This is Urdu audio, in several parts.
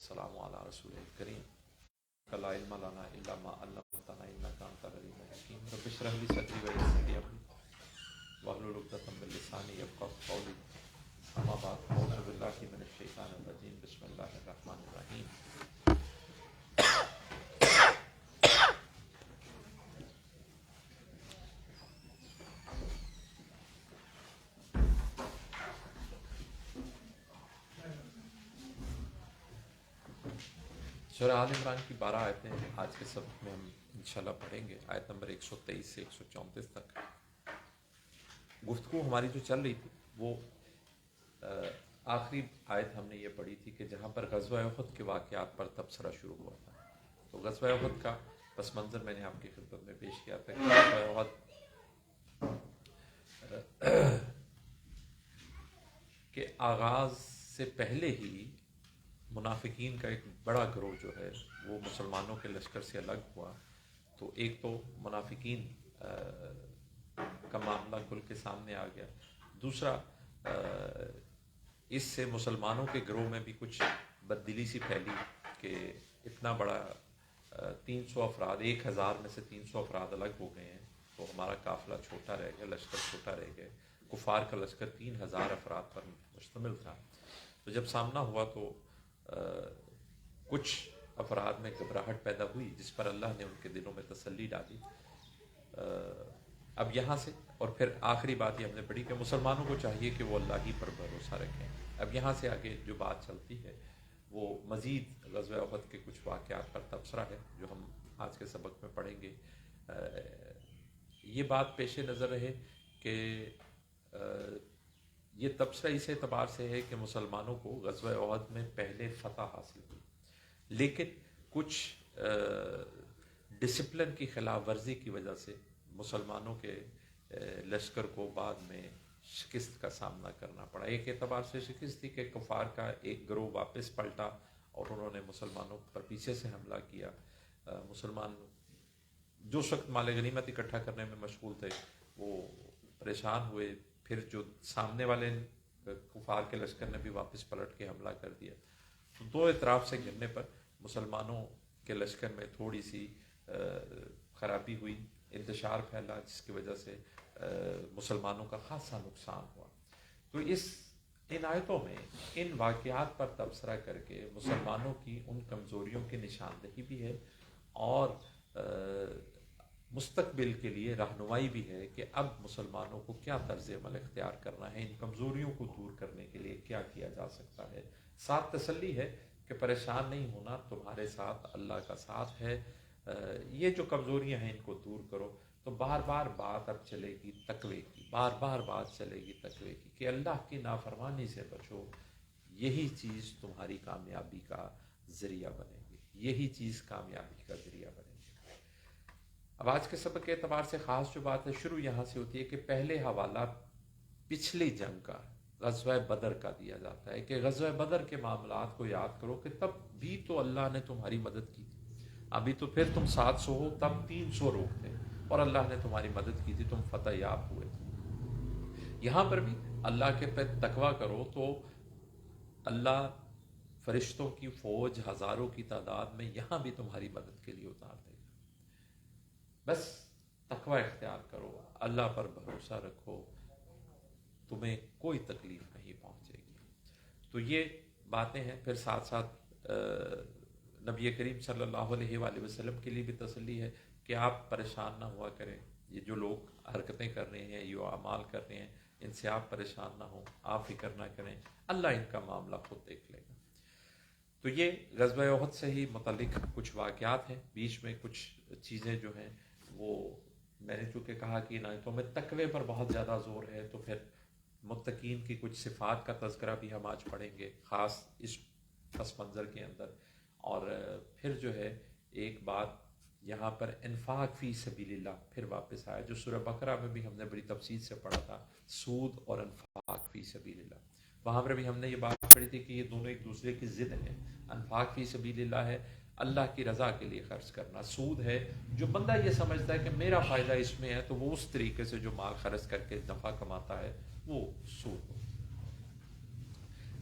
السلام علی رسول کریم لا علم لنا الا ما علمتنا انك انت العليم الحكيم رب اشرح لي صدري ويسر لي امري واحلل عقدة من لساني يفقهوا قولي اما بعد اعوذ بالله من الشیطان الرجیم بسم اللہ الرحمن الرحیم سورہ آل عمران کی 12 آیتیں آج کے سبق میں ہم انشاءاللہ پڑھیں گے، آیت نمبر 123 سے 134 تک۔ گفتگو ہماری جو چل رہی تھی وہ آخری آیت ہم نے یہ پڑھی تھی کہ جہاں پر غزوہ احد کے واقعات پر تبصرہ شروع ہوا تھا۔ تو غزوہ احد کا پس منظر میں نے آپ کی خدمت میں پیش کیا تھا کہ غزوہ احد کے آغاز سے پہلے ہی منافقین کا ایک بڑا گروہ جو ہے وہ مسلمانوں کے لشکر سے الگ ہوا۔ تو ایک تو منافقین کا معاملہ کھل کے سامنے آ گیا، دوسرا اس سے مسلمانوں کے گروہ میں بھی کچھ بددلی سی پھیلی کہ اتنا بڑا 300 افراد، 1000 میں سے 300 افراد الگ ہو گئے ہیں، تو ہمارا قافلہ چھوٹا رہ گیا، لشکر چھوٹا رہ گیا۔ کفار کا لشکر 3000 افراد پر مشتمل تھا۔ تو جب سامنا ہوا تو کچھ افراد میں گھبراہٹ پیدا ہوئی، جس پر اللہ نے ان کے دلوں میں تسلی ڈالی۔ اب یہاں سے اور پھر آخری بات یہ ہم نے پڑھی کہ مسلمانوں کو چاہیے کہ وہ اللہ ہی پر بھروسہ رکھیں۔ اب یہاں سے آگے جو بات چلتی ہے وہ مزید غزوہ احد کے کچھ واقعات پر تبصرہ ہے جو ہم آج کے سبق میں پڑھیں گے۔ یہ بات پیش نظر رہے کہ یہ تبصرہ اس اعتبار سے ہے کہ مسلمانوں کو غزوہ احد میں پہلے فتح حاصل ہوئی، لیکن کچھ ڈسپلن کی خلاف ورزی کی وجہ سے مسلمانوں کے لشکر کو بعد میں شکست کا سامنا کرنا پڑا۔ ایک اعتبار سے شکست تھی کہ کفار کا ایک گروہ واپس پلٹا اور انہوں نے مسلمانوں پر پیچھے سے حملہ کیا۔ مسلمان جو وقت مال غنیمت اکٹھا کرنے میں مشغول تھے وہ پریشان ہوئے، پھر جو سامنے والے کفار کے لشکر نے بھی واپس پلٹ کے حملہ کر دیا۔ تو دو اطراف سے گرنے پر مسلمانوں کے لشکر میں تھوڑی سی خرابی ہوئی، انتشار پھیلا، جس کی وجہ سے مسلمانوں کا خاصا نقصان ہوا۔ تو ان آیتوں میں ان واقعات پر تبصرہ کر کے مسلمانوں کی ان کمزوریوں کی نشاندہی بھی ہے اور مستقبل کے لیے رہنمائی بھی ہے کہ اب مسلمانوں کو کیا طرز عمل اختیار کرنا ہے، ان کمزوریوں کو دور کرنے کے لیے کیا کیا جا سکتا ہے۔ ساتھ تسلی ہے کہ پریشان نہیں ہونا، تمہارے ساتھ اللہ کا ساتھ ہے۔ یہ جو کمزوریاں ہیں ان کو دور کرو۔ تو بار بار بات اب چلے گی تقوی کی، بار بار بات چلے گی تقوی کی کہ اللہ کی نافرمانی سے بچو، یہی چیز تمہاری کامیابی کا ذریعہ بنے گی، یہی چیز کامیابی کا ذریعہ بنے گی۔ اب آج کے سبق کے اعتبار سے خاص جو بات ہے شروع یہاں سے ہوتی ہے کہ پہلے حوالہ پچھلی جنگ کا غزوہ بدر کا دیا جاتا ہے کہ غزوہ بدر کے معاملات کو یاد کرو کہ تب بھی تو اللہ نے تمہاری مدد کی تھی، ابھی تو پھر تم 700 ہو، تب 300 لوگ تھے اور اللہ نے تمہاری مدد کی تھی، تم فتح یاب ہوئے تھے۔ یہاں پر بھی اللہ کے پہ تقویٰ کرو تو اللہ فرشتوں کی فوج ہزاروں کی تعداد میں یہاں بھی تمہاری مدد کے لیے اتار دے گا۔ بس تقویٰ اختیار کرو، اللہ پر بھروسہ رکھو، تمہیں کوئی تکلیف نہیں پہنچے گی۔ تو یہ باتیں ہیں۔ پھر ساتھ ساتھ نبی کریم صلی اللہ علیہ وآلہ وسلم کے لیے بھی تسلی ہے کہ آپ پریشان نہ ہوا کریں، یہ جو لوگ حرکتیں کر رہے ہیں، یہ اعمال کر رہے ہیں، ان سے آپ پریشان نہ ہوں، آپ فکر نہ کریں، اللہ ان کا معاملہ خود دیکھ لے گا۔ تو یہ غزوہ احد سے ہی متعلق کچھ واقعات ہیں۔ بیچ میں کچھ چیزیں جو ہیں وہ میں نے چونکہ کہا کہ ان آیتوں میں تقوی پر بہت زیادہ زور ہے، تو پھر متقین کی کچھ صفات کا تذکرہ بھی ہم آج پڑھیں گے خاص اس پس منظر کے اندر۔ اور پھر جو ہے ایک بات یہاں پر انفاق فی سبیل اللہ پھر واپس آیا، جو سورہ بقرہ میں بھی ہم نے بڑی تفصیل سے پڑھا تھا، سود اور انفاق فی سبیل اللہ۔ وہاں پر بھی ہم نے یہ بات پڑھی تھی کہ یہ دونوں ایک دوسرے کی ضد ہیں۔ انفاق فی سبیل اللہ ہے اللہ کی رضا کے لیے خرچ کرنا، سود ہے جو بندہ یہ سمجھتا ہے کہ میرا فائدہ اس میں ہے تو وہ اس طریقے سے جو مال خرچ کر کے نفع کماتا ہے وہ سود ہو۔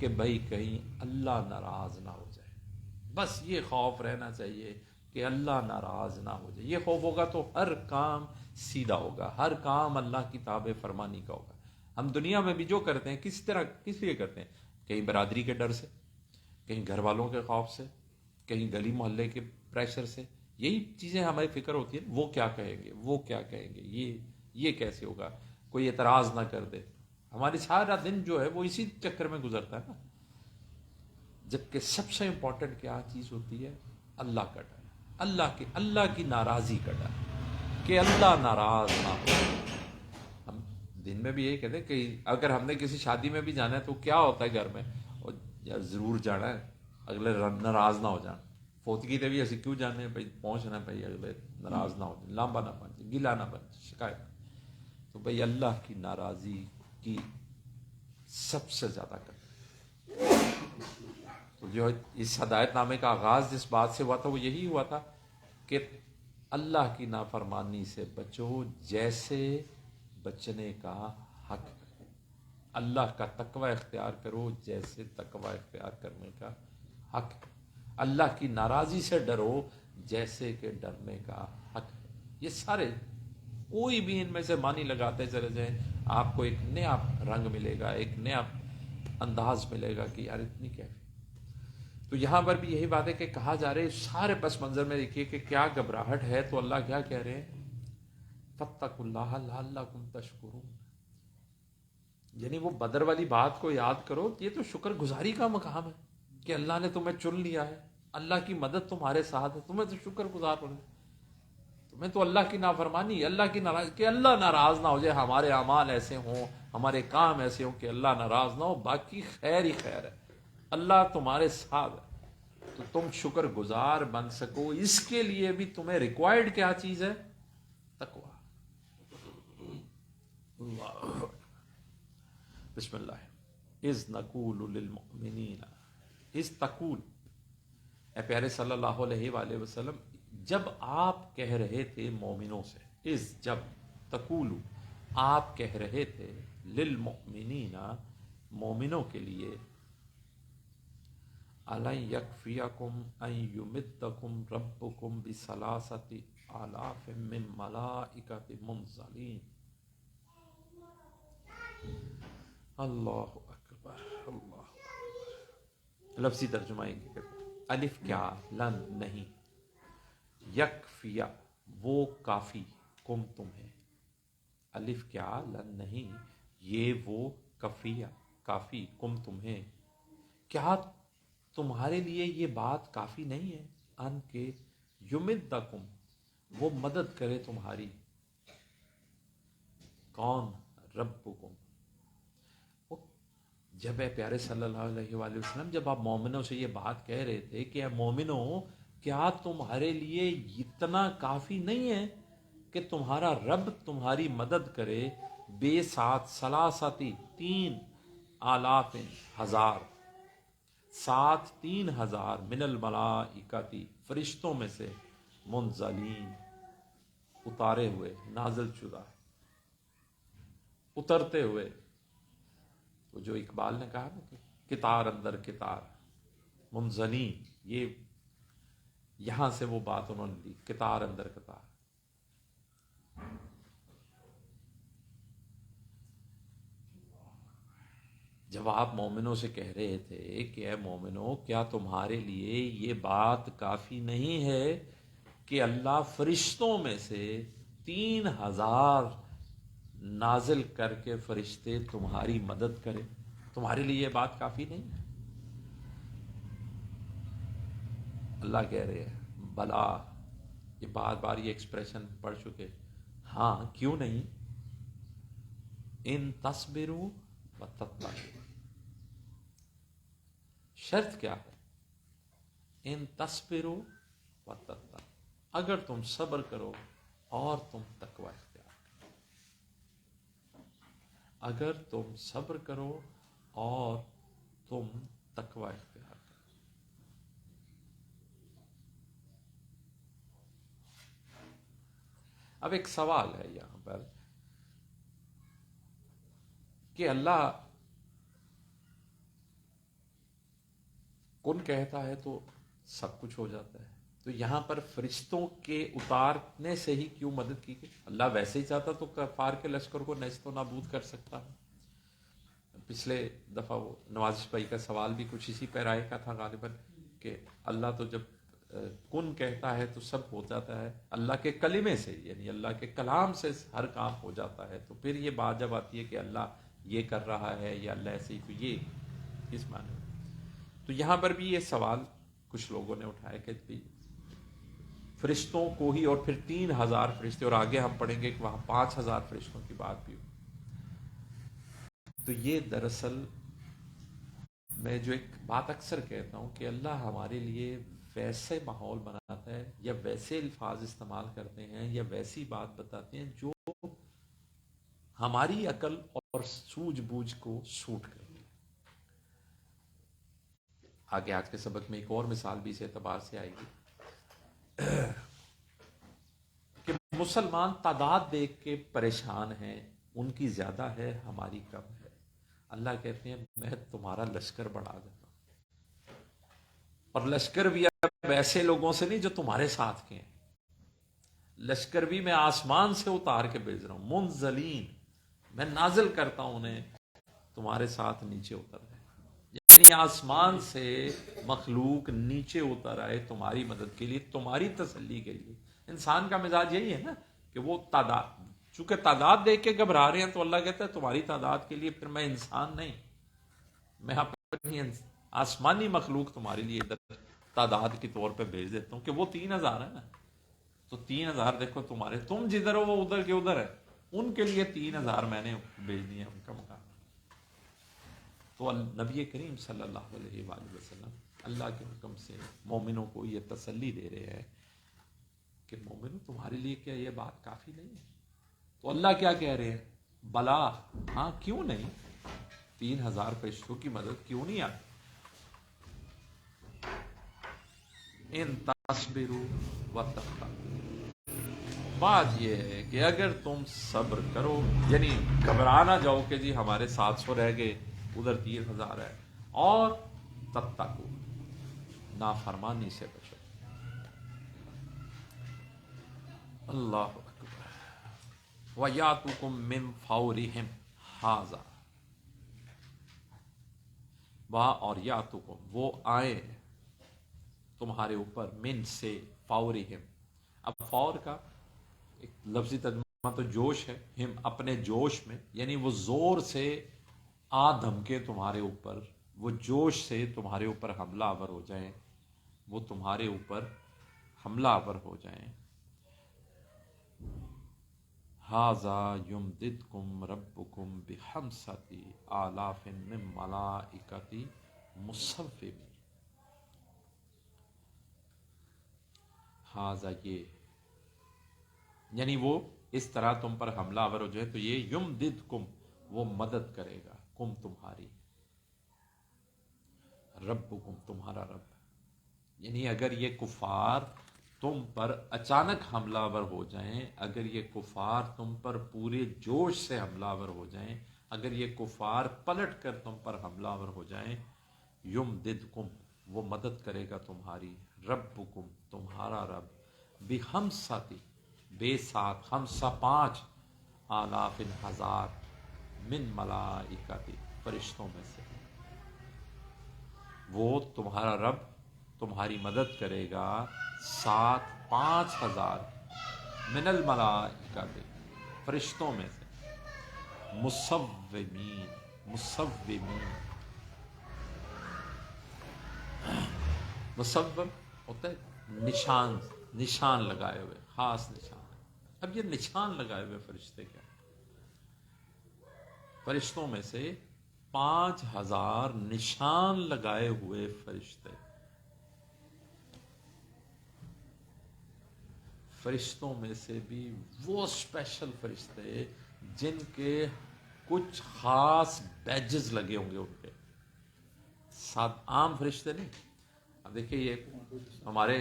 کہ بھائی کہیں اللہ ناراض نہ ہو جائے. بس یہ خوف رہنا چاہیے کہ اللہ ناراض نہ ہو جائے. یہ خوف ہوگا تو ہر کام سیدھا ہوگا، ہر کام اللہ کی تابع فرمانی کا ہوگا. ہم دنیا میں بھی جو کرتے ہیں کس لیے کرتے ہیں؟ کہیں برادری کے ڈر سے، کہیں گھر والوں کے خوف سے، کہیں گلی محلے کے پریشر سے. یہی چیزیں ہماری فکر ہوتی ہے. وہ کیا کہیں گے، وہ کیا کہیں گے، یہ کیسے ہوگا، کوئی اعتراض نہ کر دے. ہماری سارا دن جو ہے وہ اسی چکر میں گزرتا ہے نا. جبکہ سب سے امپورٹنٹ کیا چیز ہوتی ہے؟ اللہ کا ڈر، اللہ کی ناراضی کا ڈر، کہ اللہ ناراض نہ ہو. ہم دن میں بھی یہی کہتے ہیں کہ اگر ہم نے کسی شادی میں بھی جانا ہے تو کیا ہوتا ہے گھر میں، ضرور جانا ہے، اگلے ناراض نہ ہو جان. فوتگی تے بھی اسی کیوں جانے بھائی، پہنچنا بھائی، اگلے ناراض نہ ہو جائے، لامبا نہ بن جائے، گلا نہ بن جائے، شکایت. تو بھائی اللہ کی ناراضی کی سب سے زیادہ کرتے. تو جو اس ہدایت نامے کا آغاز جس بات سے ہوا تھا وہ یہی ہوا تھا کہ اللہ کی نافرمانی سے بچو جیسے بچنے کا حق ہے. اللہ کا تقوی اختیار کرو جیسے تقوی اختیار کرنے کا حق ہے. اللہ کی ناراضی سے ڈرو جیسے کہ ڈرنے کا حق ہے. یہ سارے کوئی بھی ان میں سے معنی لگاتے چلے جائیں، آپ کو ایک نیا رنگ ملے گا، ایک نیا انداز ملے گا کہ یار اتنی کیفیت. تو یہاں پر بھی یہی بات ہے کہ کہا جا رہا ہے سارے پس منظر میں دیکھیے کہ کیا گھبراہٹ ہے. تو اللہ کیا کہہ رہے ہیں؟ فاتقوا اللہ لعلکم تشکرون. یعنی وہ بدر والی بات کو یاد کرو. یہ تو شکر گزاری کا مقام ہے کہ اللہ نے تمہیں چن لیا ہے، اللہ کی مدد تمہارے ساتھ ہے، تمہیں تو شکر گزار ہونا. تمہیں تو اللہ کی نافرمانی، اللہ کی ناراض، کہ اللہ ناراض نہ ہو جائے، ہمارے اعمال ایسے ہوں، ہمارے کام ایسے ہوں کہ اللہ ناراض نہ ہو، باقی خیر ہی خیر ہے، اللہ تمہارے ساتھ ہے. تو تم شکر گزار بن سکو، اس کے لیے بھی تمہیں ریکوائرڈ کیا چیز ہے؟ تقوی. اللہ بسم اللہ. اذ نقول للمؤمنین، اذ تقول، اے پیارے صلی اللہ علیہ وآلہ وسلم جب آپ کہہ رہے تھے مومنوں سے، اذ جب، تقولو آپ کہہ رہے تھے، للمؤمنین مومنوں کے لیے، أَلَنْ يَكْفِيَكُمْ أَنْ يُمِدَّكُمْ رَبُّكُمْ بِثَلَاثَةِ آلَافٍ مِّن مَلَائِكَةٍ مُنزَلِينَ. اللہ اکبر، اللہ اکبر. لفظی ترجمہ الف کیا، لن نہیں، یکفیا وہ کافی، کم تمہیں، الف کیا لن نہیں، یہ وہ کفیا کافی، کم تمہیں، کیا تمہارے لیے یہ بات کافی نہیں ہے، ان کے یمدکم وہ مدد کرے تمہاری، کون؟ ربکم. جب اے پیارے صلی اللہ علیہ وآلہ وسلم جب آپ مومنوں سے یہ بات کہہ رہے تھے کہ اے مومنوں کیا تمہارے لیے اتنا کافی نہیں ہے کہ تمہارا رب تمہاری مدد کرے، بے ساتھ سلاساتی 3,000 ہزار، ساتھ 3,000 من الملائکتی فرشتوں میں سے، منزلین اتارے ہوئے، نازل شدہ، اترتے ہوئے. تو جو اقبال نے کہا نا کہ کتار اندر کتار، منزلین، یہ یہاں سے وہ بات انہوں نے لی، کتار اندر کتار. جب آپ مومنوں سے کہہ رہے تھے کہ اے مومنوں کیا تمہارے لیے یہ بات کافی نہیں ہے کہ اللہ فرشتوں میں سے 3,000 نازل کر کے فرشتے تمہاری مدد کرے، تمہارے لیے یہ بات کافی نہیں ہے؟ اللہ کہہ رہے ہیں بلا، یہ بار بار یہ ایکسپریشن پڑھ چکے، ہاں کیوں نہیں، ان تصبروا وتتقوا. شرط کیا ہے؟ ان تصبروا وتتقوا، اگر تم صبر کرو اور تم تقوی اختیار کرو، اگر تم صبر کرو اور تم تقوی اختیار کرو. اب ایک سوال ہے یہاں پر کہ اللہ کن کہتا ہے تو سب کچھ ہو جاتا ہے. تو یہاں پر فرشتوں کے اتارنے سے ہی کیوں مدد کی گئی؟ اللہ ویسے ہی چاہتا تو کفار کے لشکر کو نیست و نابود کر سکتا ہے. پچھلے دفعہ وہ نوازش بھائی کا سوال بھی کچھ اسی پیرائے کا تھا غالباً، کہ اللہ تو جب کن کہتا ہے تو سب ہو جاتا ہے اللہ کے کلمے سے، یعنی اللہ کے کلام سے ہر کام ہو جاتا ہے. تو پھر یہ بات جب آتی ہے کہ اللہ یہ کر رہا ہے یا اللہ ایسے ہی، تو یہ اس معنی میں. تو یہاں پر بھی یہ سوال کچھ لوگوں نے اٹھایا کہ فرشتوں کو ہی، اور پھر 3000 فرشتے، اور آگے ہم پڑھیں گے کہ وہاں 5000 فرشتوں کی بات بھی ہو. تو یہ دراصل میں جو ایک بات اکثر کہتا ہوں کہ اللہ ہمارے لیے ویسے ماحول بناتا ہے یا ویسے الفاظ استعمال کرتے ہیں یا ویسی بات بتاتے ہیں جو ہماری عقل اور سوجھ بوجھ کو سوٹ کرتی ہے. آگے آج کے سبق میں ایک اور مثال بھی اس اعتبار سے آئے گی کہ مسلمان تعداد دیکھ کے پریشان ہیں، ان کی زیادہ ہے ہماری کم ہے. اللہ کہتے ہیں میں تمہارا لشکر بڑھا دیتا ہوں، اور لشکر بھی اب ایسے لوگوں سے نہیں جو تمہارے ساتھ کے ہیں، لشکر بھی میں آسمان سے اتار کے بھیج رہا ہوں. منزلین، میں نازل کرتا ہوں انہیں تمہارے ساتھ نیچے اتر رہے، یعنی آسمان سے مخلوق نیچے اتر آئے تمہاری مدد کے لیے، تمہاری تسلی کے لیے. انسان کا مزاج یہی ہے نا کہ وہ تعداد، چونکہ تعداد دیکھ کے گھبرا رہے ہیں تو اللہ کہتا ہے تمہاری تعداد کے لیے پھر میں انسان نہیں، میں اپنی آسمانی مخلوق تمہارے لیے ادھر تعداد کے طور پہ بھیج دیتا ہوں، کہ وہ 3000 ہے نا، تو 3000 دیکھو تمہارے، تم جدھر ہو وہ ادھر کے ادھر ہے، ان کے لیے 3000 میں نے بھیج دیے ان کا مقام. تو نبی کریم صلی اللہ علیہ وآلہ وسلم اللہ کے حکم سے مومنوں کو یہ تسلی دے رہے ہیں کہ مومنوں تمہارے لیے کیا یہ بات کافی نہیں ہے؟ تو اللہ کیا کہہ رہے ہیں؟ بلا، ہاں کیوں نہیں، 3000 فرشتوں کی مدد کیوں نہیں آتی. ان تصبروا وتتقوا، بات یہ ہے کہ اگر تم صبر کرو، یعنی گھبرا نہ جاؤ کہ جی ہمارے 700 رہ گئے ادھر 3000 ہے، اور تتقوا، نافرمانی سے بچو. اللہ اکبر. وَيَأْتُكُم مِّن فَوْرِهِمْ هَٰذَا، اور یاتکم، وہ آئے تمہارے اوپر، من سے، فورہم. اب فور کا ایک لفظی ترجمہ تو جوش ہے، ہم اپنے جوش میں، یعنی وہ زور سے آ دھمکے تمہارے اوپر، وہ جوش سے تمہارے اوپر حملہ آور ہو جائیں، وہ تمہارے اوپر حملہ آور ہو جائیں. ھذا یمددکم ربکم بخمسۃ آلاف من ملائکۃ مصومین. ھذا، یہ، یعنی وہ اس طرح تم پر حملہ آور ہو جائے تو یہ یمددکم، وہ مدد کرے گا، کم تمہاری، ربکم تمہارا رب. یعنی اگر یہ کفار تم پر اچانک حملہ آور ہو جائیں، اگر یہ کفار تم پر پورے جوش سے حملہ آور ہو جائیں، اگر یہ کفار پلٹ کر تم پر حملہ آور ہو جائیں، یمددکم، وہ مدد کرے گا تمہاری، ربکم تمہارا رب، بخمسۃ، بے ساتھ، خمسہ 5، آلاف 1000، من ملائکۃ، فرشتوں میں سے. وہ تمہارا رب تمہاری مدد کرے گا 5000 من الملائکۃ، فرشتوں میں سے، مصومین، مصوم ہوتا ہے نشان لگائے ہوئے، خاص نشان. اب یہ نشان لگائے ہوئے فرشتے کیا؟ فرشتوں میں سے 5000 نشان لگائے ہوئے فرشتے. فرشتوں میں سے بھی وہ اسپیشل فرشتے جن کے کچھ خاص بیجز لگے ہوں گے ان کے ساتھ، عام فرشتے نہیں. اب دیکھیں یہ ہمارے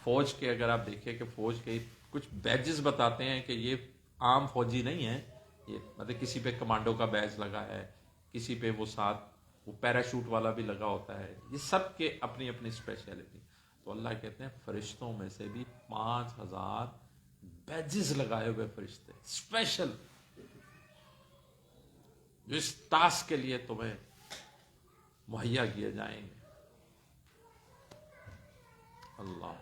فوج کے، اگر آپ دیکھیں کہ فوج کے کچھ بیجز بتاتے ہیں کہ یہ عام فوجی نہیں ہے، یہ مطلب کسی پہ کمانڈو کا بیج لگا ہے، کسی پہ وہ ساتھ وہ پیراشوٹ والا بھی لگا ہوتا ہے، یہ سب کے اپنی اپنی اسپیشلٹی. تو اللہ کہتے ہیں فرشتوں میں سے بھی 5000 بیجز لگائے ہوئے فرشتے اسپیشل، جو اس ٹاسک کے لیے تمہیں مہیا کیے جائیں گے. اللہ.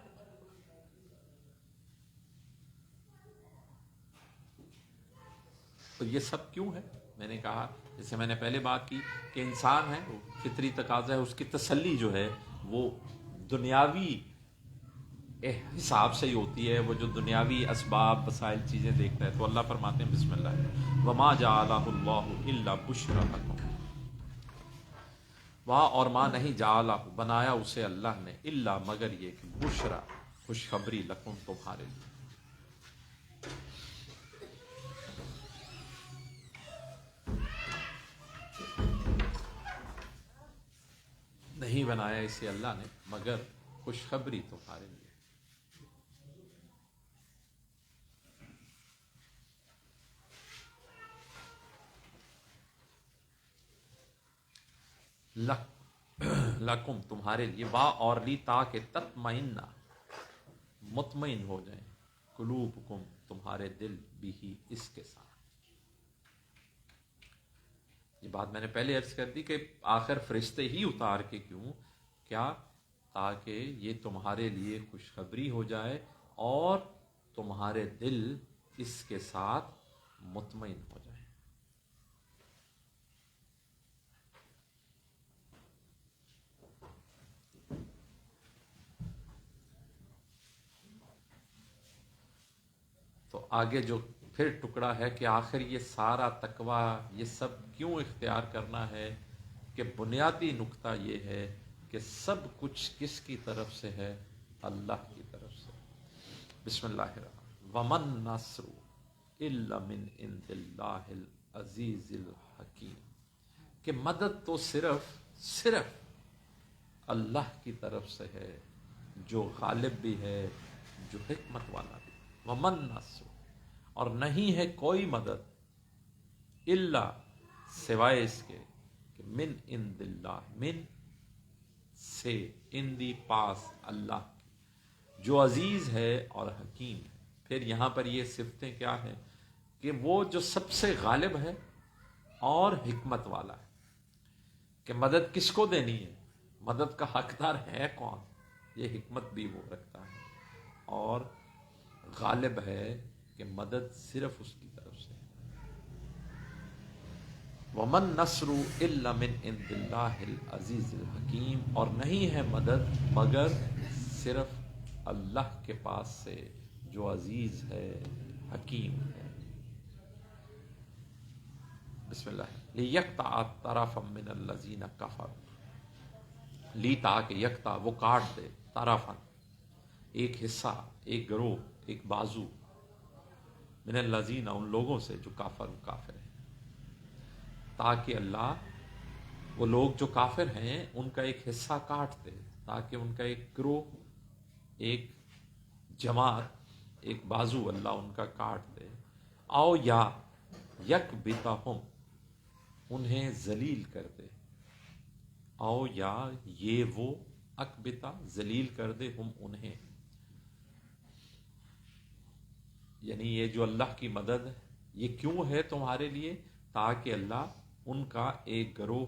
تو یہ سب کیوں ہے؟ میں نے کہا جیسے میں نے پہلے بات کی کہ انسان ہے، وہ فطری تقاضا ہے، اس کی تسلی جو ہے وہ دنیاوی حساب سے ہی ہوتی ہے، وہ جو دنیاوی اسباب وسائل چیزیں دیکھتا ہے. تو اللہ فرماتے ہیں بسم اللہ وما جعلہ اللہ الا بشرا لکم، وہاں اور ماں نہیں جعلہ بنایا اسے اللہ نے، الا مگر یہ کہ بشرا خوشخبری لکم تمہارے لیے. نہیں بنایا اسے اللہ نے مگر خوشخبری تمہارے لیے. لکم تمہارے لیے، وا اور لی تاکہ تطمئن مطمئن ہو جائیں، قلوبکم تمہارے دل بھی اس کے ساتھ. یہ بات میں نے پہلے عرض کر دی کہ آخر فرشتے ہی اتار کے کیوں؟ کیا؟ تاکہ یہ تمہارے لیے خوشخبری ہو جائے اور تمہارے دل اس کے ساتھ مطمئن ہو جائیں. تو آگے جو پھر ٹکڑا ہے کہ آخر یہ سارا تقوی یہ سب کیوں اختیار کرنا ہے، کہ بنیادی نقطہ یہ ہے کہ سب کچھ کس کی طرف سے ہے؟ اللہ کی طرف سے. بسم اللہ الرحمن ومن نصر الا من عند اللہ العزیز الحکیم، کہ مدد تو صرف اللہ کی طرف سے ہے جو غالب بھی ہے، جو حکمت والا بھی. ومن نصر، اور نہیں ہے کوئی مدد، الا سوائے اس کے کہ من عند اللہ، من سے، ان دی پاس اللہ کی، جو عزیز ہے اور حکیم ہے. پھر یہاں پر یہ صفتیں کیا ہیں؟ کہ وہ جو سب سے غالب ہے اور حکمت والا ہے. کہ مدد کس کو دینی ہے، مدد کا حقدار ہے کون؟ یہ حکمت بھی وہ رکھتا ہے، اور غالب ہے کہ مدد صرف اس کی طرف سے. ومن نصر الا من عند اللہ العزیز الحکیم، اور نہیں ہے مدد مگر صرف اللہ کے پاس سے جو عزیز ہے، حکیم ہے. بسم اللہ لیقطع طرفا من الذین کفروا، لی تاکہ یکتا وہ کاٹ دے، طرفا ایک حصہ، ایک گروہ، ایک بازو، من الذین ان لوگوں سے جو کافر ہیں، تاکہ اللہ وہ لوگ جو کافر ہیں ان کا ایک حصہ کاٹ دے، تاکہ ان کا ایک گروہ، ایک جماعت، ایک بازو اللہ ان کا کاٹ دے. او یا یکبتہم، انہیں ذلیل کر دے. او یا یہ وہ اکبتا ذلیل کر دے، ہم انہیں، یعنی یہ جو اللہ کی مدد ہے یہ کیوں ہے تمہارے لیے؟ تاکہ اللہ ان کا ایک گروہ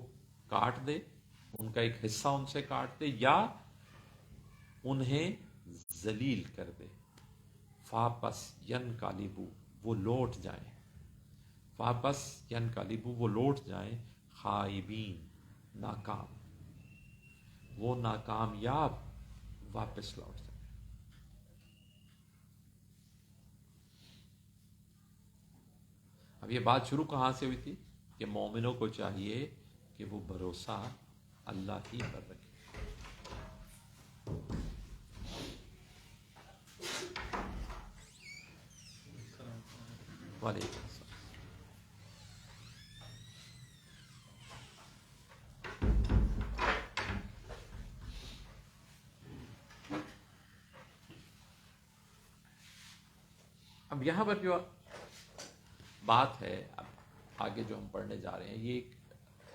کاٹ دے، ان کا ایک حصہ ان سے کاٹ دے، یا انہیں ذلیل کر دے. فاپس ینقلبوا، وہ لوٹ جائیں، واپس ینقلبوا وہ لوٹ جائیں، خائبین ناکام، وہ ناکامیاب واپس لوٹ جائیں. اب یہ بات شروع کہاں سے ہوئی تھی؟ کہ مومنوں کو چاہیے کہ وہ بھروسہ اللہ ہی پر رکھے. وعلیکم السلام. اب یہاں پر جو بات ہے، اب آگے جو ہم پڑھنے جا رہے ہیں، یہ ایک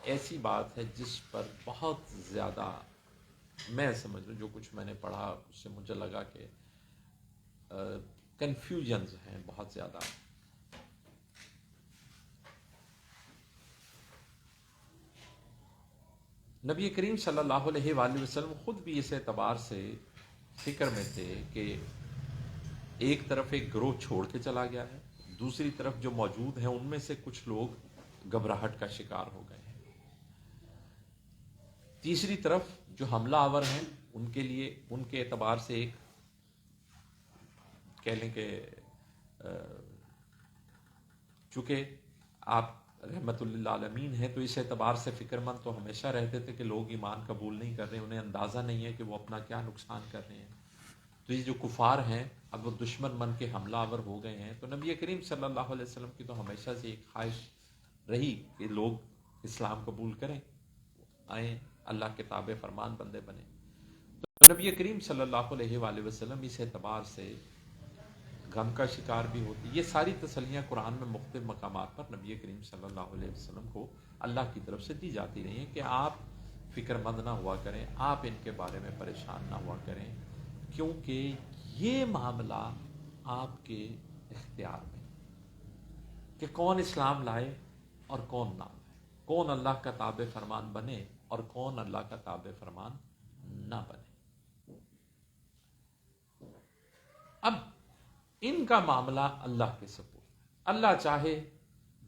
ایسی بات ہے جس پر بہت زیادہ میں سمجھ لوں جو کچھ میں نے پڑھا اس سے مجھے لگا کہ کنفیوژنز ہیں بہت زیادہ. نبی کریم صلی اللہ علیہ وآلہ وسلم خود بھی اس اعتبار سے فکر میں تھے کہ ایک طرف ایک گروہ چھوڑ کے چلا گیا ہے، دوسری طرف جو موجود ہیں ان میں سے کچھ لوگ گھبراہٹ کا شکار ہو گئے ہیں، تیسری طرف جو حملہ آور ہیں ان کے لیے ان کے اعتبار سے ایک کہہ لیں کہ چونکہ آپ رحمت للعالمین ہیں تو اس اعتبار سے فکر مند تو ہمیشہ رہتے تھے کہ لوگ ایمان قبول نہیں کر رہے، انہیں اندازہ نہیں ہے کہ وہ اپنا کیا نقصان کر رہے ہیں. تو یہ جو کفار ہیں اب وہ دشمن من کے حملہ آور ہو گئے ہیں. تو نبی کریم صلی اللہ علیہ وسلم کی تو ہمیشہ سے ایک خواہش رہی کہ لوگ اسلام قبول کریں، آئیں، اللہ کے تابع فرمان بندے بنے. تو نبی کریم صلی اللہ علیہ وآلہ وسلم اس اعتبار سے غم کا شکار بھی ہوتی. یہ ساری تسلیاں قرآن میں مختلف مقامات پر نبی کریم صلی اللہ علیہ وسلم کو اللہ کی طرف سے دی جاتی رہی ہیں کہ آپ فکر مند نہ ہوا کریں، آپ ان کے بارے میں پریشان نہ ہوا کریں، کیونکہ یہ معاملہ آپ کے اختیار میں کہ کون اسلام لائے اور کون نہ لائے، کون اللہ کا تابع فرمان بنے اور کون اللہ کا تابع فرمان نہ بنے. اب ان کا معاملہ اللہ کے سپرد ہے. اللہ چاہے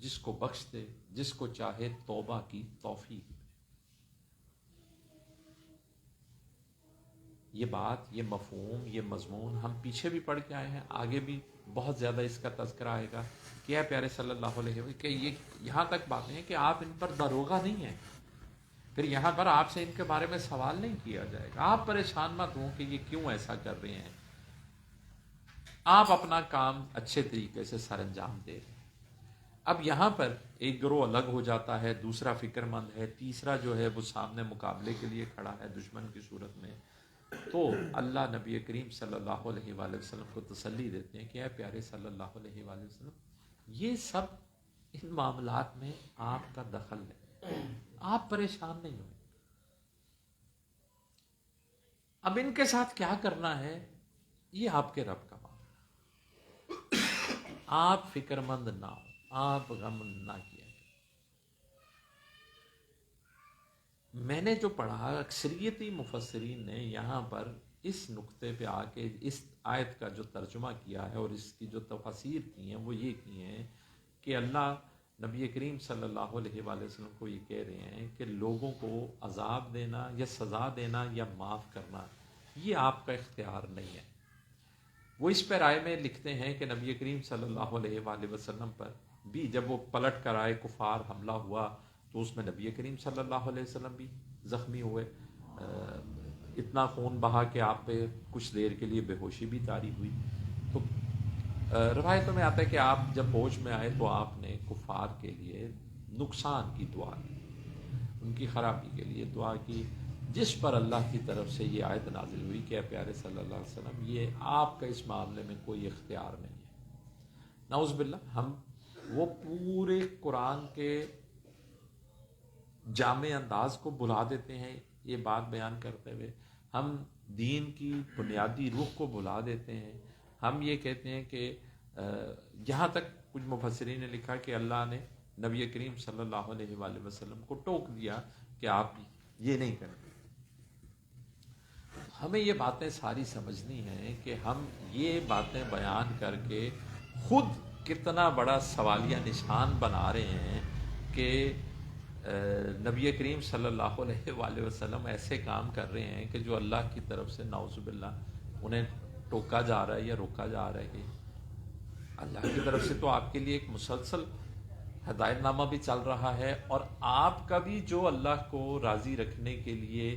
جس کو بخش دے، جس کو چاہے توبہ کی توفیق دے. یہ بات، یہ مفہوم، یہ مضمون ہم پیچھے بھی پڑھ کے آئے ہیں، آگے بھی بہت زیادہ اس کا تذکرہ آئے گا کہ اے پیارے صلی اللہ علیہ وسلم کہ یہ یہاں تک باتیں ہیں کہ آپ ان پر داروغہ نہیں ہیں، پھر یہاں پر آپ سے ان کے بارے میں سوال نہیں کیا جائے گا. آپ پریشان مت ہوں کہ یہ کیوں ایسا کر رہے ہیں، آپ اپنا کام اچھے طریقے سے سر انجام دے رہے ہیں. اب یہاں پر ایک گروہ الگ ہو جاتا ہے، دوسرا فکر مند ہے، تیسرا جو ہے وہ سامنے مقابلے کے لیے کھڑا ہے دشمن کی صورت میں. تو اللہ نبی کریم صلی اللہ علیہ وآلہ وسلم کو تسلی دیتے ہیں کہ اے پیارے صلی اللہ علیہ وآلہ وسلم یہ سب ان معاملات میں آپ کا دخل ہے، آپ پریشان نہیں ہوئے. اب ان کے ساتھ کیا کرنا ہے یہ آپ کے رب کا معاملہ، آپ فکر مند نہ ہو، آپ غم نہ کیا کریں. میں نے جو پڑھا اکثریتی مفسرین نے یہاں پر اس نقطے پہ آ کے اس آیت کا جو ترجمہ کیا ہے اور اس کی جو تفاسیر کی ہیں وہ یہ کی ہیں کہ اللہ نبی کریم صلی اللہ علیہ وآلہ وسلم کو یہ کہہ رہے ہیں کہ لوگوں کو عذاب دینا یا سزا دینا یا معاف کرنا یہ آپ کا اختیار نہیں ہے. وہ اس پر آئے میں لکھتے ہیں کہ نبی کریم صلی اللہ علیہ وآلہ وسلم پر بھی جب وہ پلٹ کر آئے، کفار حملہ ہوا تو اس میں نبی کریم صلی اللہ علیہ وسلم بھی زخمی ہوئے، اتنا خون بہا کہ آپ پہ کچھ دیر کے لیے بے ہوشی بھی طاری ہوئی. تو روایتوں میں آتا ہے کہ آپ جب ہوش میں آئے تو آپ نے کفار کے لیے نقصان کی دعا کی، ان کی خرابی کے لیے دعا کی، جس پر اللہ کی طرف سے یہ آیت نازل ہوئی کہ اے پیارے صلی اللہ علیہ وسلم یہ آپ کا اس معاملے میں کوئی اختیار نہیں ہے. نعوذ باللہ، ہم وہ پورے قرآن کے جامع انداز کو بھلا دیتے ہیں یہ بات بیان کرتے ہوئے، ہم دین کی بنیادی روح کو بھلا دیتے ہیں. ہم یہ کہتے ہیں کہ یہاں تک کچھ مفسرین نے لکھا کہ اللہ نے نبی کریم صلی اللہ علیہ وآلہ وسلم کو ٹوک دیا کہ آپ یہ نہیں کریں. ہمیں یہ باتیں ساری سمجھنی ہیں کہ ہم یہ باتیں بیان کر کے خود کتنا بڑا سوالیہ نشان بنا رہے ہیں کہ نبی کریم صلی اللہ علیہ وآلہ وسلم ایسے کام کر رہے ہیں کہ جو اللہ کی طرف سے نعوذ باللہ انہیں ٹوکا جا رہا ہے یا روکا جا رہا ہے. کہ اللہ کی طرف سے تو آپ کے لیے ایک مسلسل ہدایت نامہ بھی چل رہا ہے، اور آپ کا بھی جو اللہ کو راضی رکھنے کے لیے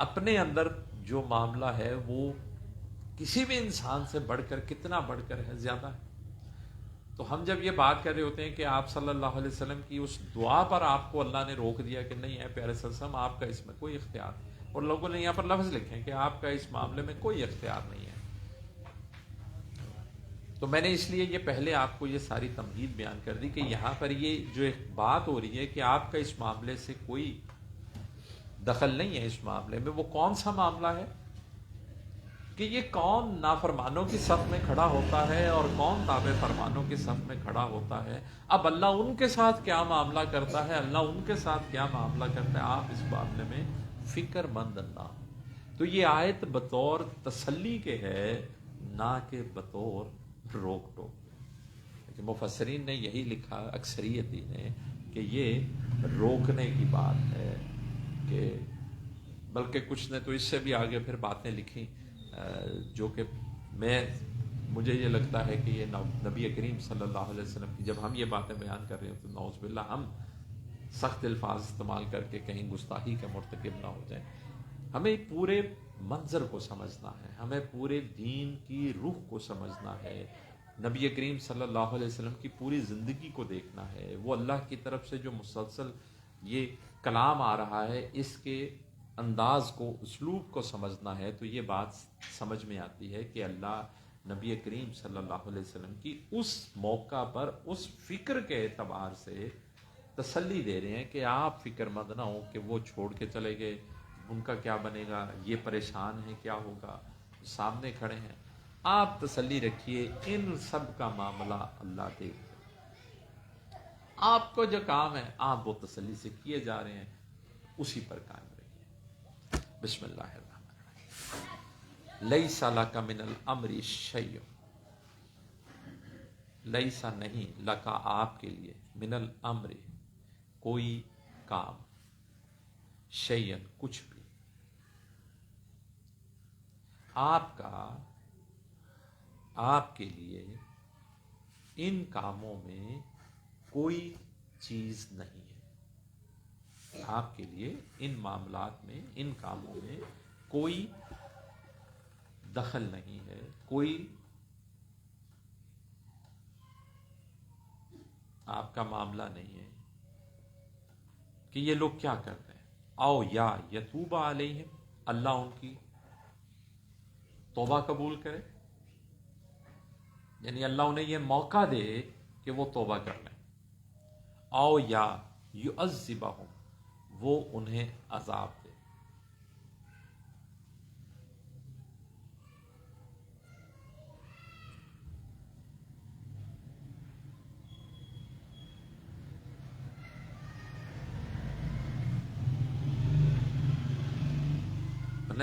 اپنے اندر جو معاملہ ہے وہ کسی بھی انسان سے بڑھ کر کتنا بڑھ کر ہے، زیادہ ہے. تو ہم جب یہ بات کر رہے ہوتے ہیں کہ آپ صلی اللہ علیہ وسلم کی اس دعا پر آپ کو اللہ نے روک دیا کہ نہیں ہے پیارے صلی اللہ علیہ وسلم آپ کا اس میں کوئی اختیار نہیں، اور لوگوں نے یہاں پر لفظ لکھے ہیں کہ آپ کا اس معاملے میں کوئی اختیار نہیں ہے. تو میں نے اس لیے یہ پہلے آپ کو یہ ساری تمہید بیان کر دی کہ یہاں پر یہ جو ایک بات ہو رہی ہے کہ آپ کا اس معاملے سے کوئی دخل نہیں ہے، اس معاملے میں وہ کون سا معاملہ ہے کہ یہ کون نافرمانوں کی صف میں کھڑا ہوتا ہے اور کون تابع فرمانوں کی صف میں کھڑا ہوتا ہے. اب اللہ ان کے ساتھ کیا معاملہ کرتا ہے، اللہ ان کے ساتھ کیا معاملہ کرتا ہے، آپ اس معاملے میں فکر مند نہ ہو. تو یہ آیت بطور تسلی کے ہے، نہ کہ بطور روک ٹوک. مفسرین نے یہی لکھا، اکثریتی نے، کہ یہ روکنے کی بات ہے، کہ بلکہ کچھ نے تو اس سے بھی آگے پھر باتیں لکھی جو کہ مجھے یہ لگتا ہے کہ یہ نبی کریم صلی اللہ علیہ وسلم کی، جب ہم یہ باتیں بیان کر رہے ہیں تو نعوذ باللہ ہم سخت الفاظ استعمال کر کے کہیں گستاخی کے مرتکب نہ ہو جائیں. ہمیں پورے منظر کو سمجھنا ہے، ہمیں پورے دین کی روح کو سمجھنا ہے، نبی کریم صلی اللہ علیہ وسلم کی پوری زندگی کو دیکھنا ہے. وہ اللہ کی طرف سے جو مسلسل یہ کلام آ رہا ہے، اس کے انداز کو، اسلوب کو سمجھنا ہے. تو یہ بات سمجھ میں آتی ہے کہ اللہ نبی کریم صلی اللہ علیہ وسلم کی اس موقع پر اس فکر کے اعتبار سے تسلی دے رہے ہیں کہ آپ فکر مند نہ ہو کہ وہ چھوڑ کے چلے گئے، ان کا کیا بنے گا، یہ پریشان ہے، کیا ہوگا، سامنے کھڑے ہیں. آپ تسلی رکھیے، ان سب کا معاملہ اللہ دیکھ، آپ کو جو کام ہے آپ وہ تسلی سے کیے جا رہے ہیں، اسی پر قائم رہیے. بسم اللہ الرحمن الرحیم. لیس لک من الامر شیء، لیسا نہیں، لکا آپ کے لیے، من الامر کوئی کام، شیئن کچھ بھی، آپ کے لیے ان کاموں میں کوئی چیز نہیں ہے. آپ کے لیے ان معاملات میں، ان کاموں میں کوئی دخل نہیں ہے، کوئی آپ کا معاملہ نہیں ہے کہ یہ لوگ کیا کر رہے ہیں. او یا یتوب علیہم، اللہ ان کی توبہ قبول کرے، یعنی اللہ انہیں یہ موقع دے کہ وہ توبہ کر لیں. او یا یعذبہم، وہ انہیں عذاب دے.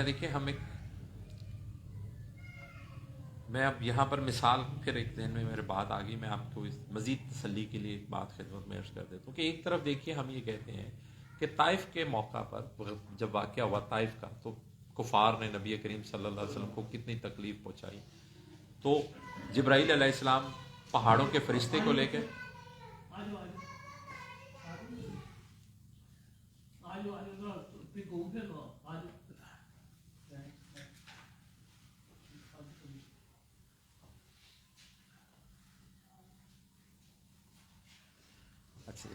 دیکھیں ہم ایک، میں اب یہاں پر مثال، پھر ایک ذہن میں میرے بات آ گئی، میں آپ کو اس مزید تسلی کے لیے ایک بات خدمت میں عرض کر دیتا ہوں کہ ایک طرف دیکھیے ہم یہ کہتے ہیں کہ طائف کے موقع پر جب واقعہ ہوا طائف کا، تو کفار نے نبی کریم صلی اللہ علیہ وسلم کو کتنی تکلیف پہنچائی. تو جبرائیل علیہ السلام پہاڑوں کے فرشتے کو لے کے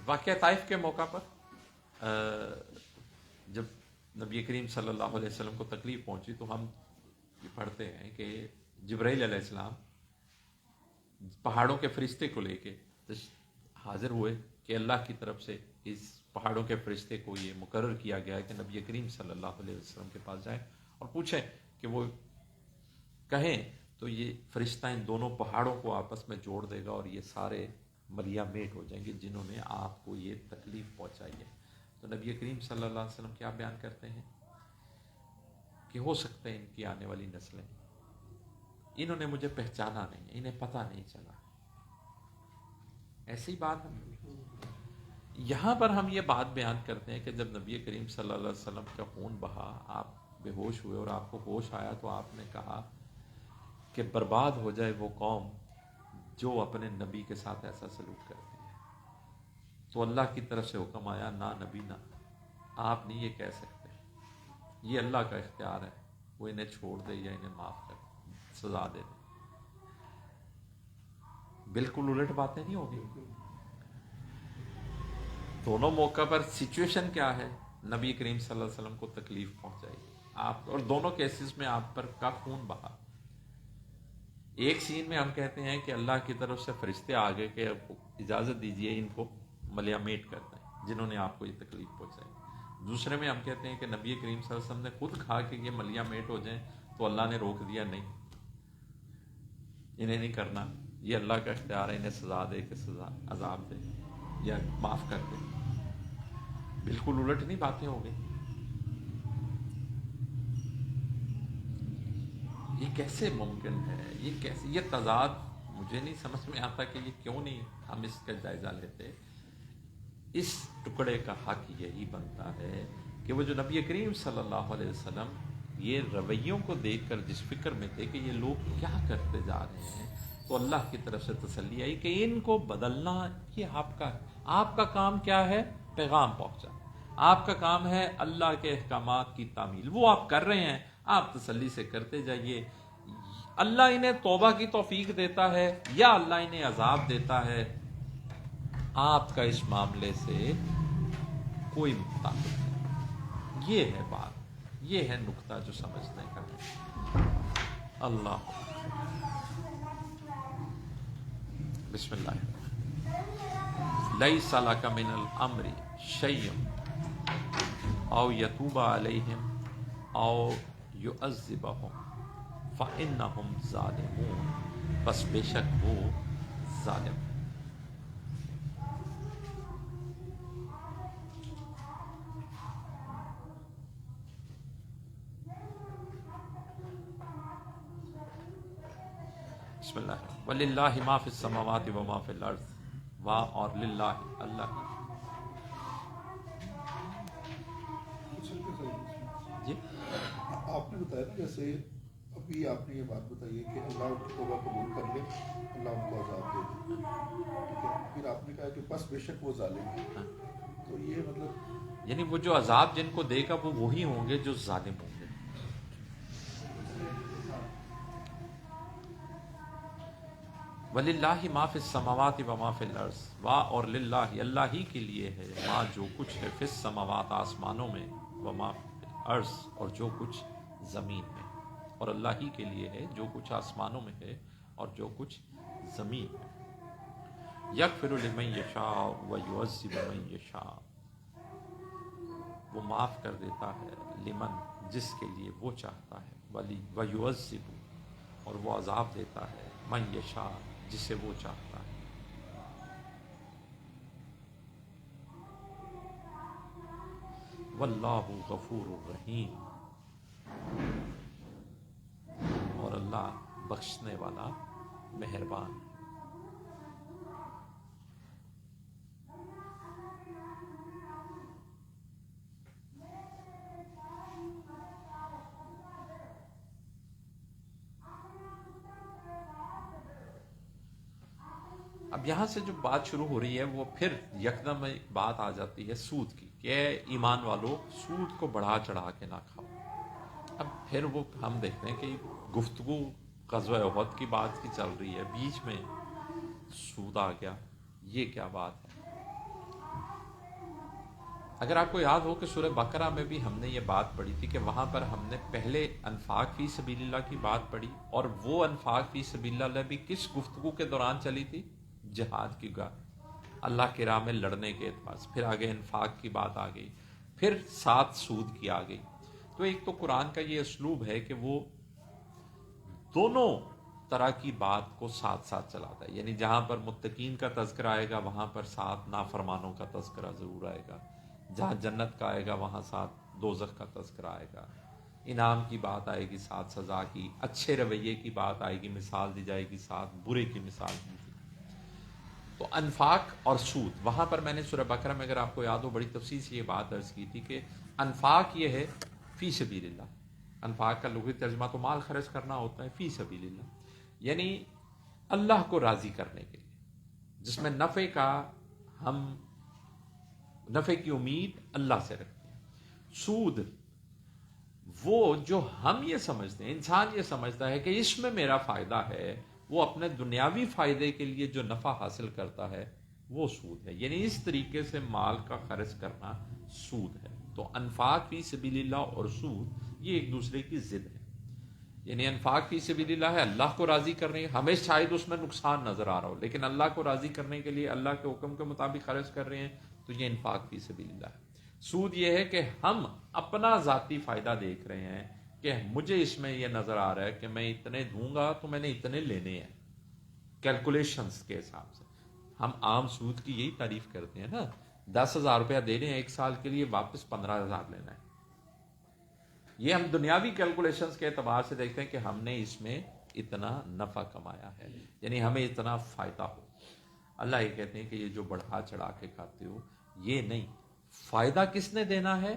واقعہ طائف کے موقع پر جب نبی کریم صلی اللہ علیہ وسلم کو تکلیف پہنچی تو ہم یہ پڑھتے ہیں کہ جبرائیل علیہ السلام پہاڑوں کے فرشتے کو لے کے حاضر ہوئے کہ اللہ کی طرف سے اس پہاڑوں کے فرشتے کو یہ مقرر کیا گیا ہے کہ نبی کریم صلی اللہ علیہ وسلم کے پاس جائیں اور پوچھیں کہ وہ کہیں تو یہ فرشتہ ان دونوں پہاڑوں کو آپس میں جوڑ دے گا اور یہ سارے مریا میٹ ہو جائیں گے جنہوں نے آپ کو یہ تکلیف پہنچائی ہے. تو نبی کریم صلی اللہ علیہ وسلم کیا بیان کرتے ہیں کہ ہو سکتا ہے ان کی آنے والی نسلیں، انہوں نے مجھے پہچانا نہیں، انہیں پتہ نہیں چلا. ایسی بات یہاں پر ہم یہ بات بیان کرتے ہیں کہ جب نبی کریم صلی اللہ علیہ وسلم کا خون بہا، آپ بے ہوش ہوئے اور آپ کو ہوش آیا تو آپ نے کہا کہ برباد ہو جائے وہ قوم جو اپنے نبی کے ساتھ ایسا سلوک کرتی ہے. تو اللہ کی طرف سے حکم آیا، نہ نبی نہ، آپ نہیں یہ کہہ سکتے، یہ اللہ کا اختیار ہے، وہ انہیں چھوڑ دے یا انہیں معاف کر دے، سزا دے دے. بالکل الٹ باتیں نہیں ہوگی. دونوں موقع پر سچویشن کیا ہے، نبی کریم صلی اللہ علیہ وسلم کو تکلیف پہنچائی آپ، اور دونوں کیسز میں آپ پر کا خون بہا. ایک سین میں ہم کہتے ہیں کہ اللہ کی طرف سے فرشتے آ گئے کہ اجازت دیجئے ان کو ملیا میٹ کر دیں جنہوں نے آپ کو یہ تکلیف پہنچائی. دوسرے میں ہم کہتے ہیں کہ نبی کریم صلی اللہ علیہ وسلم نے خود کہا کہ یہ ملیا میٹ ہو جائیں تو اللہ نے روک دیا نہیں، انہیں نہیں کرنا، یہ اللہ کا اختیار ہے، انہیں سزا دے کہ سزا عذاب دے یا معاف کر دے. بالکل الٹ نہیں باتیں ہو گئی. یہ کیسے ممکن ہے؟ یہ کیسے، یہ تضاد مجھے نہیں سمجھ میں آتا کہ یہ کیوں نہیں ہم اس کا جائزہ لیتے. اس ٹکڑے کا حق یہی بنتا ہے کہ وہ جو نبی کریم صلی اللہ علیہ وسلم یہ رویوں کو دیکھ کر جس فکر میں تھے کہ یہ لوگ کیا کرتے جا رہے ہیں، تو اللہ کی طرف سے تسلی آئی کہ ان کو بدلنا یہ آپ کا کام کیا ہے؟ پیغام پہنچا. آپ کا کام ہے اللہ کے احکامات کی تعمیل، وہ آپ کر رہے ہیں، آپ تسلی سے کرتے جائیے. اللہ انہیں توبہ کی توفیق دیتا ہے یا اللہ انہیں عذاب دیتا ہے، آپ کا اس معاملے سے کوئی تعلق نہیں. یہ ہے بات، یہ ہے نقطہ جو سمجھنے کا ہے. اللہ بسم اللہ. لیس لک من الامر شیء او یتوب علیہم او یعذبہم فانہم ظالمون، بس بے شک وہ ظالم ہیں. بسم اللہ. وَلِلَّهِ مَا فِي السَّمَاوَاتِ وَمَا فِي الْأَرْضِ، اور للہ اللہ جی. آپ نے بتایا نا جیسے ابھی آپ نے یہ بات بتائی ہے کہ اللہ ان کی توبہ قبول کر لے، اللہ ان کو عذاب دے دے، ٹھیک ہے. پھر آپ نے کہا کہ بس بے شک وہ ظالم ہے. تو یہ مطلب یعنی وہ جو عذاب جن کو دے گا وہ وہی ہوں گے جو ظالم ہوں گے. وَلِلَّهِ مَا فِي السَّمَاوَاتِ وَمَا فِي الْأَرْضِ، اور للہ اللہ ہی کے لیے ہے ما جو کچھ ہے فی السماوات آسمانوں میں، وما فی الارض اور جو کچھ زمین میں. اور اللہ ہی کے لیے ہے جو کچھ آسمانوں میں ہے اور جو کچھ زمین میں. یغفر لمن یشاء ویعذب من یشاء، وہ معاف کر دیتا ہے لمن جس کے لیے وہ چاہتا ہے، ویعذب اور وہ عذاب دیتا ہے من یشاء جسے وہ چاہتا ہے. واللہ غفور الرحیم، اور اللہ بخشنے والا مہربان. اب یہاں سے جو بات شروع ہو رہی ہے وہ پھر یکدم بات آ جاتی ہے سود کی کہ ایمان والو سود کو بڑھا چڑھا کے نہ کھاؤ. اب پھر وہ ہم دیکھتے ہیں کہ گفتگو غزوہ احد کی بات کی چل رہی ہے، بیچ میں سود آ گیا. یہ کیا بات ہے؟ اگر آپ کو یاد ہو کہ سورہ بقرہ میں بھی ہم نے یہ بات پڑھی تھی کہ وہاں پر ہم نے پہلے انفاق فی سبیل اللہ کی بات پڑھی، اور وہ انفاق فی سبیل اللہ بھی کس گفتگو کے دوران چلی تھی؟ جہاد کی گاہ، اللہ کی راہ میں لڑنے کے اعتبار سے. پھر آگے انفاق کی بات آ گئی، پھر ساتھ سود کی آ گئی. تو ایک تو قرآن کا یہ اسلوب ہے کہ وہ دونوں طرح کی بات کو ساتھ ساتھ چلاتا ہے. یعنی جہاں پر متقین کا تذکرہ آئے گا وہاں پر ساتھ نافرمانوں کا تذکرہ ضرور آئے گا، جہاں جنت کا آئے گا وہاں ساتھ دوزخ کا تذکرہ آئے گا، انعام کی بات آئے گی ساتھ سزا کی، اچھے رویے کی بات آئے گی، مثال دی جائے گی ساتھ برے کی مثال دی. تو انفاق اور سود، وہاں پر میں نے سورہ بقرہ میں اگر آپ کو یاد ہو بڑی تفصیل سے یہ بات عرض کی تھی کہ انفاق یہ ہے فی سبیل اللہ. انفاق کا لغوی ترجمہ تو مال خرچ کرنا ہوتا ہے، فی سبیل اللہ یعنی اللہ کو راضی کرنے کے لیے، جس میں نفع کی امید اللہ سے رکھتے ہیں. سود وہ جو ہم یہ سمجھتے ہیں، انسان یہ سمجھتا ہے کہ اس میں میرا فائدہ ہے، وہ اپنے دنیاوی فائدے کے لیے جو نفع حاصل کرتا ہے وہ سود ہے. یعنی اس طریقے سے مال کا خرچ کرنا سود ہے. تو انفاق فی سبیل اللہ اور سود یہ ایک دوسرے کی ضد ہے. یعنی انفاق فی سبیل اللہ ہے اللہ کو راضی کرنے، ہمیں شاید اس میں نقصان نظر آ رہا ہو لیکن اللہ کو راضی کرنے کے لیے اللہ کے حکم کے مطابق خرچ کر رہے ہیں، تو یہ انفاق فی سبیل اللہ ہے۔ سود یہ ہے کہ ہم اپنا ذاتی فائدہ دیکھ رہے ہیں کہ مجھے اس میں یہ نظر آ رہا ہے کہ میں اتنے دوں گا تو میں نے اتنے لینے ہیں، کیلکولیشنز کے حساب سے۔ ہم عام سود کی یہی تعریف کرتے ہیں نا، 10,000 روپیہ دے رہے ہیں ایک سال کے لیے، واپس 15,000 لینا ہے۔ یہ ہم دنیاوی کیلکولیشنز کے اعتبار سے دیکھتے ہیں کہ ہم نے اس میں اتنا نفع کمایا ہے، یعنی ہمیں اتنا فائدہ ہو۔ اللہ یہ کہتے ہیں کہ یہ جو بڑھا چڑھا کے کھاتے ہو یہ نہیں، فائدہ کس نے دینا ہے؟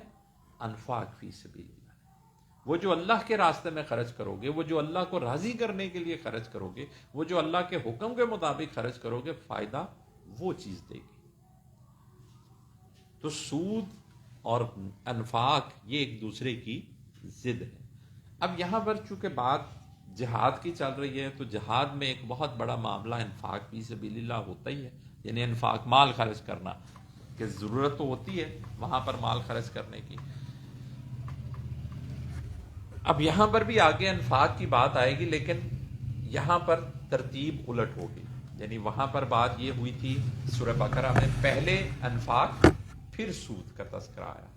انفاق فی سبیل اللہ۔ وہ جو اللہ کے راستے میں خرچ کرو گے، وہ جو اللہ کو راضی کرنے کے لیے خرچ کرو گے، وہ جو اللہ کے حکم کے مطابق خرچ کرو گے، فائدہ وہ چیز دے گی۔ تو سود اور انفاق یہ ایک دوسرے کی ضد ہے۔ اب یہاں پر چونکہ بات جہاد کی چل رہی ہے تو جہاد میں ایک بہت بڑا معاملہ انفاق فی سبیل اللہ ہوتا ہی ہے، یعنی انفاق مال خرچ کرنا، کہ ضرورت تو ہوتی ہے وہاں پر مال خرچ کرنے کی۔ اب یہاں پر بھی آگے انفاق کی بات آئے گی لیکن یہاں پر ترتیب الٹ ہوگی، یعنی وہاں پر بات یہ ہوئی تھی سورہ بقرہ میں پہلے انفاق پھر سود کا تذکرہ آیا،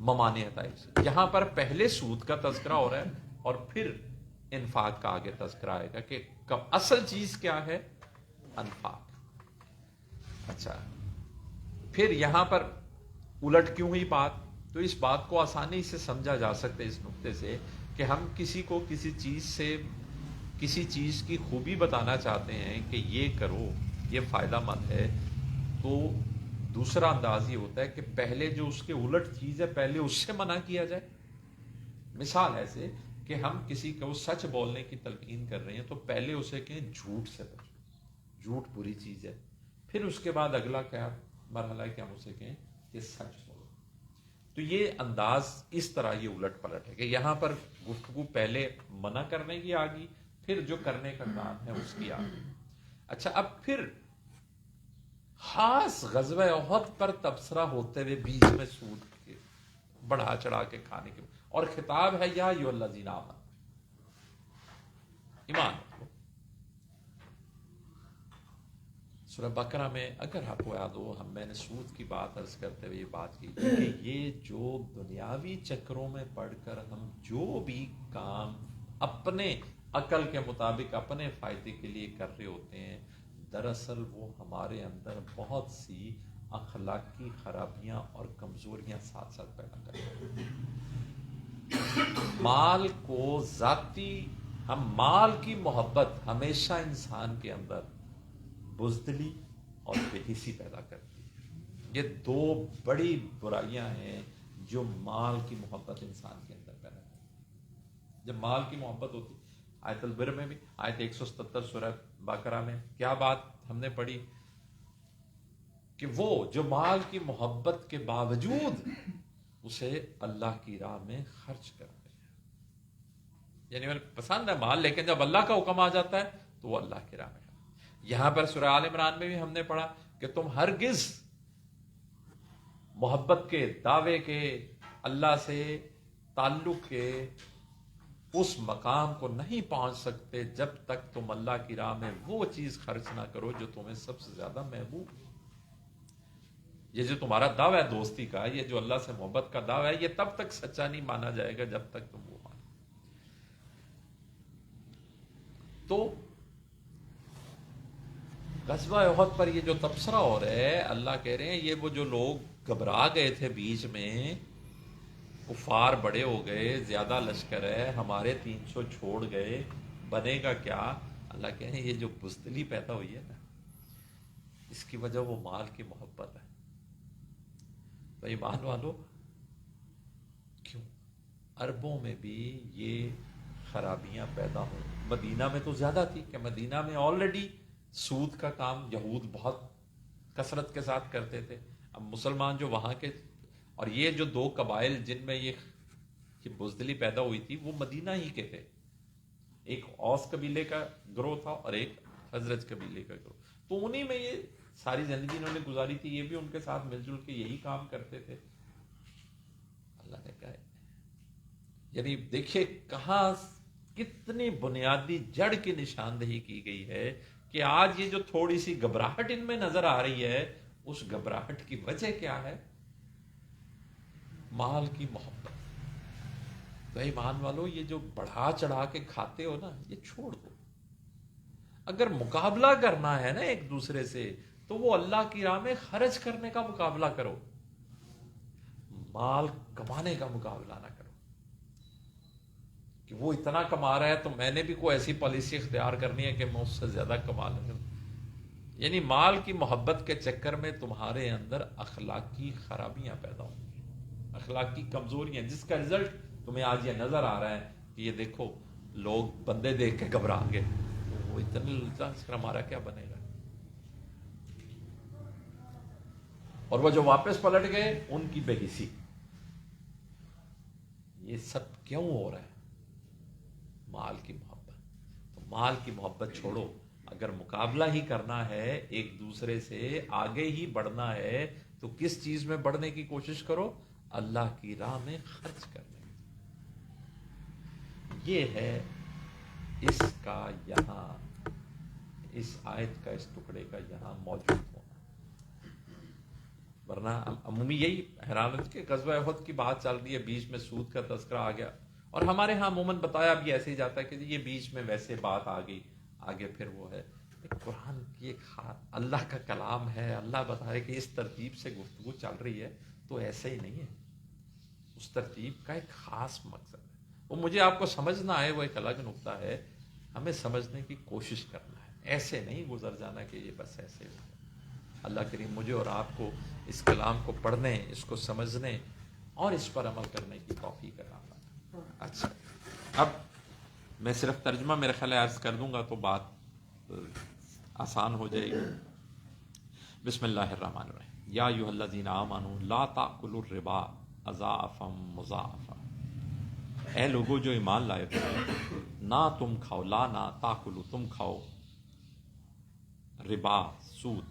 ممانعت آئی سے۔ یہاں پر پہلے سود کا تذکرہ ہو رہا ہے اور پھر انفاق کا آگے تذکرہ آئے گا کہ اصل چیز کیا ہے؟ انفاق۔ اچھا، پھر یہاں پر الٹ کیوں ہوئی بات؟ تو اس بات کو آسانی سے سمجھا جا سکتا ہے اس نقطے سے کہ ہم کسی کو کسی چیز سے کسی چیز کی خوبی بتانا چاہتے ہیں کہ یہ کرو یہ فائدہ مند ہے، تو دوسرا انداز یہ ہوتا ہے کہ پہلے جو اس کے الٹ چیز ہے پہلے اس سے منع کیا جائے۔ مثال ایسے کہ ہم کسی کو سچ بولنے کی تلقین کر رہے ہیں تو پہلے اسے کہیں جھوٹ سے بچو، جھوٹ بری چیز ہے، پھر اس کے بعد اگلا کیا مرحلہ ہے کہ ہم اسے کہیں کہ سچ بولو۔ تو یہ انداز اس طرح یہ الٹ پلٹ ہے کہ یہاں پر گفتگو پہلے منع کرنے کی آگی، پھر جو کرنے کا کام ہے اس کی آگی۔ اچھا، اب پھر خاص غزوہ احد پر تبصرہ ہوتے ہوئے بیچ میں سود کے بڑھا چڑھا کے کھانے کے، اور خطاب ہے یا ایھا الذین آمنوا، ایمان رکھو۔ سورہ بقرہ میں اگر آپ کو یاد ہو میں نے سود کی بات عرض کرتے ہوئے یہ بات کی کہ یہ جو دنیاوی چکروں میں پڑھ کر ہم جو بھی کام اپنے عقل کے مطابق اپنے فائدے کے لیے کر رہے ہوتے ہیں، دراصل وہ ہمارے اندر بہت سی اخلاقی خرابیاں اور کمزوریاں ساتھ ساتھ پیدا کرتے ہیں۔ مال کو ذاتی، ہم مال کی محبت ہمیشہ انسان کے اندر بزدلی اور بے حسی پیدا کرتی ہے۔ یہ دو بڑی برائیاں ہیں جو مال کی محبت انسان کے اندر پیدا کرتی ہے۔ جب مال کی محبت ہوتی، آیت البر میں بھی آیت 177 سورہ بقرہ میں کیا بات ہم نے پڑھی کہ وہ جو مال کی محبت کے باوجود اسے اللہ کی راہ میں خرچ کرتے ہیں، یعنی انہیں پسند ہے مال لیکن جب اللہ کا حکم آ جاتا ہے تو وہ اللہ کی راہ میں۔ یہاں پر سورہ آل عمران میں بھی ہم نے پڑھا کہ تم ہرگز محبت کے دعوے کے اللہ سے تعلق کے اس مقام کو نہیں پہنچ سکتے جب تک تم اللہ کی راہ میں وہ چیز خرچ نہ کرو جو تمہیں سب سے زیادہ محبوب ہے۔ یہ جو تمہارا دعویٰ ہے دوستی کا، یہ جو اللہ سے محبت کا دعویٰ ہے، یہ تب تک سچا نہیں مانا جائے گا جب تک تم وہ مانو۔ تو غزوہ احد پر یہ جو تبصرہ ہو رہا ہے، اللہ کہہ رہے ہیں یہ وہ جو لوگ گھبرا گئے تھے بیچ میں، کفار بڑے ہو گئے، زیادہ لشکر ہے، ہمارے 300 چھوڑ گئے، بنے گا کیا؟ اللہ کہہ رہے ہیں یہ جو بزدلی پیدا ہوئی ہے نا، اس کی وجہ وہ مال کی محبت ہے۔ تو ایمان والو، کیوں عربوں میں بھی یہ خرابیاں پیدا ہوں؟ مدینہ میں تو زیادہ تھی کہ مدینہ میں آلریڈی سود کا کام یہود بہت کثرت کے ساتھ کرتے تھے۔ اب مسلمان جو وہاں کے، اور یہ جو دو قبائل جن میں یہ بزدلی پیدا ہوئی تھی وہ مدینہ ہی کے تھے، ایک اوس قبیلے کا گروہ تھا اور ایک حضرت قبیلے کا گروہ، تو انہی میں یہ ساری زندگی انہوں نے گزاری تھی، یہ بھی ان کے ساتھ مل جل کے یہی کام کرتے تھے۔ اللہ نے کہا، یعنی دیکھیے کہاں کتنی بنیادی جڑ کی نشاندہی کی گئی ہے کہ آج یہ جو تھوڑی سی گھبراہٹ ان میں نظر آ رہی ہے، اس گھبراہٹ کی وجہ کیا ہے؟ مال کی محبت۔ تو ایمان والو، یہ جو بڑھا چڑھا کے کھاتے ہو نا، یہ چھوڑ دو۔ اگر مقابلہ کرنا ہے نا ایک دوسرے سے، تو وہ اللہ کی راہ میں خرچ کرنے کا مقابلہ کرو، مال کمانے کا مقابلہ نہ کرو کہ وہ اتنا کما رہا ہے تو میں نے بھی کوئی ایسی پالیسی اختیار کرنی ہے کہ میں اس سے زیادہ کما لوں۔ یعنی مال کی محبت کے چکر میں تمہارے اندر اخلاقی خرابیاں پیدا ہوں گی، اخلاقی کمزوریاں، جس کا رزلٹ تمہیں آج یہ نظر آ رہا ہے کہ یہ دیکھو لوگ بندے دیکھ کے گھبرائیں گے، وہ اتنا ہمارا کیا بنے گا؟ اور وہ جو واپس پلٹ گئے ان کی بے حسی۔ یہ سب کیوں ہو رہا ہے؟ مال کی محبت۔ تو مال کی محبت چھوڑو، اگر مقابلہ ہی کرنا ہے ایک دوسرے سے، آگے ہی بڑھنا ہے، تو کس چیز میں بڑھنے کی کوشش کرو؟ اللہ کی راہ میں خرچ کرنے کی۔ یہ ہے اس کا یہاں، اس آیت کا، اس ٹکڑے کا یہاں موجود ہونا۔ ورنہ عمومی یہی حیرانت کہ غزوہ احد کی بات چل رہی ہے، بیچ میں سود کا تذکرہ آ گیا، اور ہمارے ہاں عموماً بتایا بھی ایسے ہی جاتا ہے کہ یہ بیچ میں ویسے بات آ گئی، آگے پھر وہ ہے۔ قرآن کی ایک اللہ کا کلام ہے، اللہ بتائے کہ اس ترتیب سے گفتگو چل رہی ہے تو ایسے ہی نہیں ہے، اس ترتیب کا ایک خاص مقصد ہے۔ وہ مجھے آپ کو سمجھنا ہے، وہ ایک الگ نقطہ ہے، ہمیں سمجھنے کی کوشش کرنا ہے، ایسے نہیں گزر جانا کہ یہ بس ایسے ہی ہے۔ اللہ کریم مجھے اور آپ کو اس کلام کو پڑھنے، اس کو سمجھنے اور اس پر عمل کرنے کی توفیق عطا فرمائے۔ اچھا، اب میں صرف ترجمہ میرے خیال عرض کر دوں گا تو بات آسان ہو جائے گی۔ بسم اللہ الرحمن الرحیم۔ یا ایھا الذین آمنوا لا تأکلوا الربا اضعافا مضاعفا۔ اے لوگو جو ایمان لائے ہو، نہ تم کھاؤ، لا نہ تاکلو، تم کھاؤ، ربا، سود،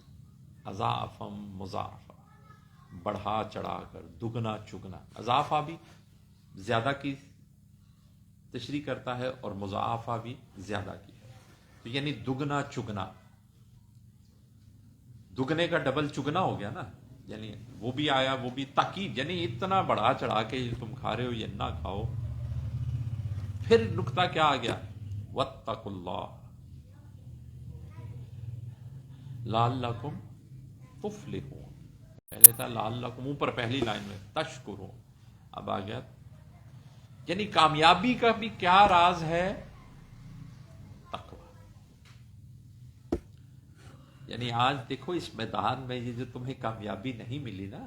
اضعافا مضاعفا، بڑھا چڑھا کر، دگنا چگنا۔ اضافہ بھی زیادہ کی تشریح کرتا ہے اور مضاعفہ بھی زیادہ کی ہے، تو یعنی دگنا چگنا، دگنے کا ڈبل چگنا ہو گیا نا، یعنی وہ بھی آیا، وہ بھی تاکید، یعنی اتنا بڑھا چڑھا کے تم کھا رہے ہو، یہ نہ کھاؤ۔ پھر نقطہ کیا آ گیا؟ واتقوا اللہ لعلکم تفلحون۔ پہلے تھا لعلکم، اوپر پہلی لائن میں تشکرون، اب آ گیا یعنی کامیابی کا بھی کیا راز ہے؟ تقوی۔ یعنی آج دیکھو اس میدان میں یہ جو تمہیں کامیابی نہیں ملی نا،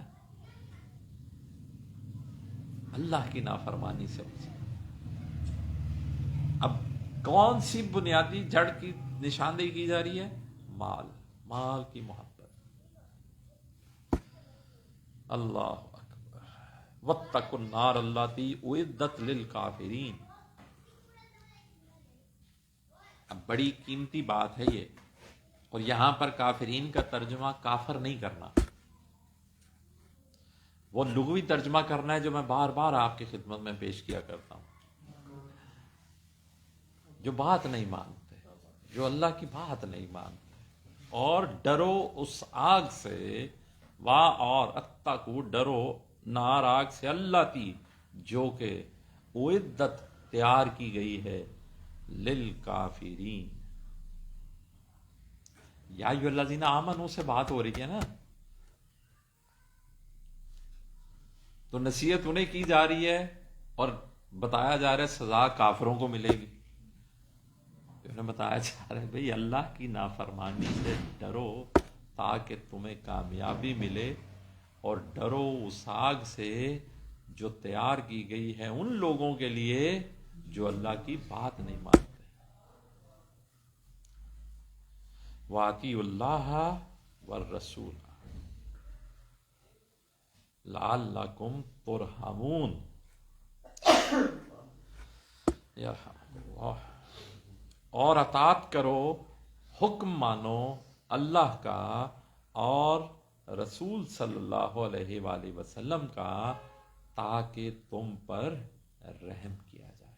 اللہ کی نافرمانی سے ہو سکتی۔ اب کون سی بنیادی جڑ کی نشاندہی کی جا رہی ہے؟ مال کی محبت۔ اللہ اکبر۔ واتقوا النار اللاتی اعدت للکافرین۔ اب بڑی قیمتی بات ہے یہ، اور یہاں پر کافرین کا ترجمہ کافر نہیں کرنا، وہ لغوی ترجمہ کرنا ہے جو میں بار بار آپ کی خدمت میں پیش کیا کرتا ہوں۔ جو بات نہیں مانتے، جو اللہ کی بات نہیں مانتے، اور ڈرو اس آگ سے، اور اتقوا، ڈرو، نار، آگ سے، اللہ تی، جو کہ اعدت، تیار کی گئی ہے، للکافرین۔ یا ایھا الذین آمنوا سے بات ہو رہی ہے نا، تو نصیحت انہیں کی جا رہی ہے اور بتایا جا رہا ہے سزا کافروں کو ملے گی۔ انہیں بتایا جا رہا ہے بھئی اللہ کی نافرمانی سے ڈرو تاکہ تمہیں کامیابی ملے، اور ڈرو اس آگ سے جو تیار کی گئی ہے ان لوگوں کے لیے جو اللہ کی بات نہیں مانتے۔ وَأَطِیعُوا اللَّهَ وَالرَّسُولَ لَعَلَّکُمْ تُرْحَمُونَ۔ یرحمکم اللہ۔ اور اطاعت کرو، حکم مانو اللہ کا اور رسول صلی اللہ علیہ وآلہ وسلم کا، تاکہ تم پر رحم کیا جائے۔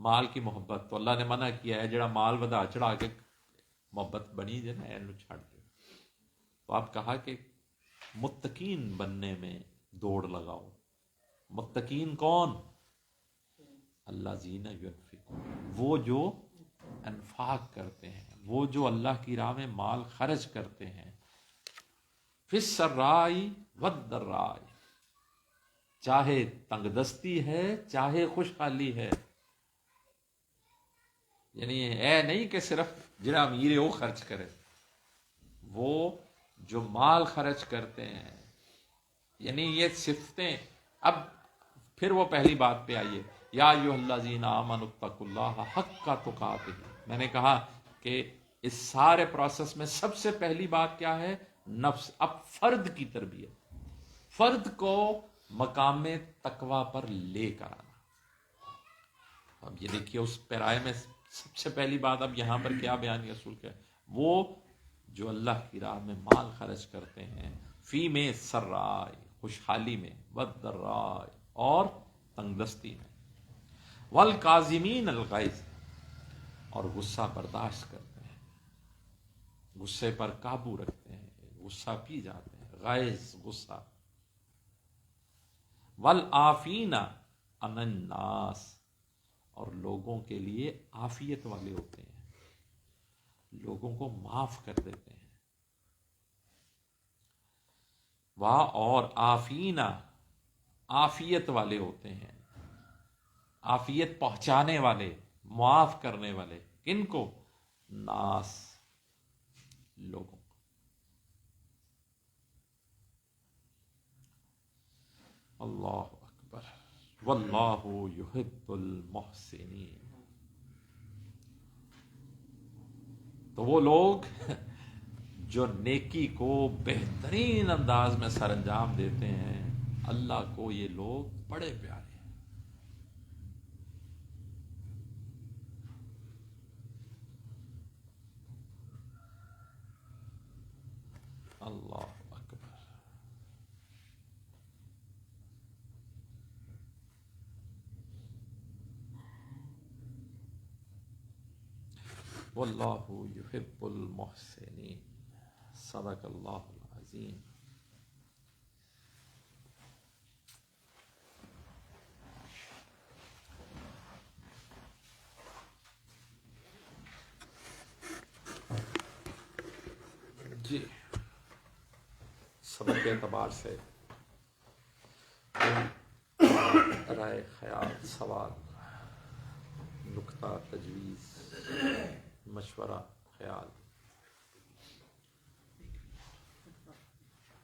مال کی محبت تو اللہ نے منع کیا ہے جڑا مال ودا چڑھا کے محبت بنی جائے نا اینو چھڑ دے. تو آپ کہا کہ متقین بننے میں دوڑ لگاؤ. متقین کون؟ الذین ینفقون، وہ جو انفاق کرتے ہیں، وہ جو اللہ کی راہ میں مال خرچ کرتے ہیں. فی السرائی والضرائی، چاہے تنگ دستی ہے چاہے خوشحالی ہے. یعنی اے نہیں کہ صرف جڑا امیر ہے وہ خرچ کرے، وہ جو مال خرچ کرتے ہیں. یعنی یہ صفتیں. اب پھر وہ پہلی بات پہ آئیے، یا ایھا الذین آمنوا اتقوا اللہ حق تقاتہ. میں نے کہا کہ اس سارے پروسیس میں سب سے پہلی بات کیا ہے؟ نفس. اب فرد کی تربیت، فرد کو مقام تقوی پر لے کر آنا. اب یہ دیکھیے اس پیرائے میں سب سے پہلی بات اب یہاں پر کیا بیان یا اصول کیا ہے؟ وہ جو اللہ کی راہ میں مال خرچ کرتے ہیں، فی میں سرائے، خوشحالی میں، والضراء، اور تنگ دستی میں، والکاظمین الغیظ، اور غصہ برداشت کرتے ہیں، غصے پر قابو رکھتے ہیں، غصہ پی جاتے ہیں، غیظ غصہ. والعافین عن الناس، اور لوگوں کے لیے عافیت والے ہوتے ہیں، لوگوں کو معاف کر دیتے ہیں. اور عافینا، عافیت والے ہوتے ہیں، عافیت پہنچانے والے، معاف کرنے والے. کن کو؟ ناس، لوگوں کو. اللہ اکبر. واللہ یحب المحسنین. تو وہ لوگ جو نیکی کو بہترین انداز میں سر انجام دیتے ہیں، اللہ کو یہ لوگ بڑے پیارے ہیں. اللہ اکبر. واللہ یحب المحسنین. صدق اللہ العظیم. جی، سبق کے اعتبار سے رائے، خیال، سوال، نکتہ، تجویز، مشورہ، خیال.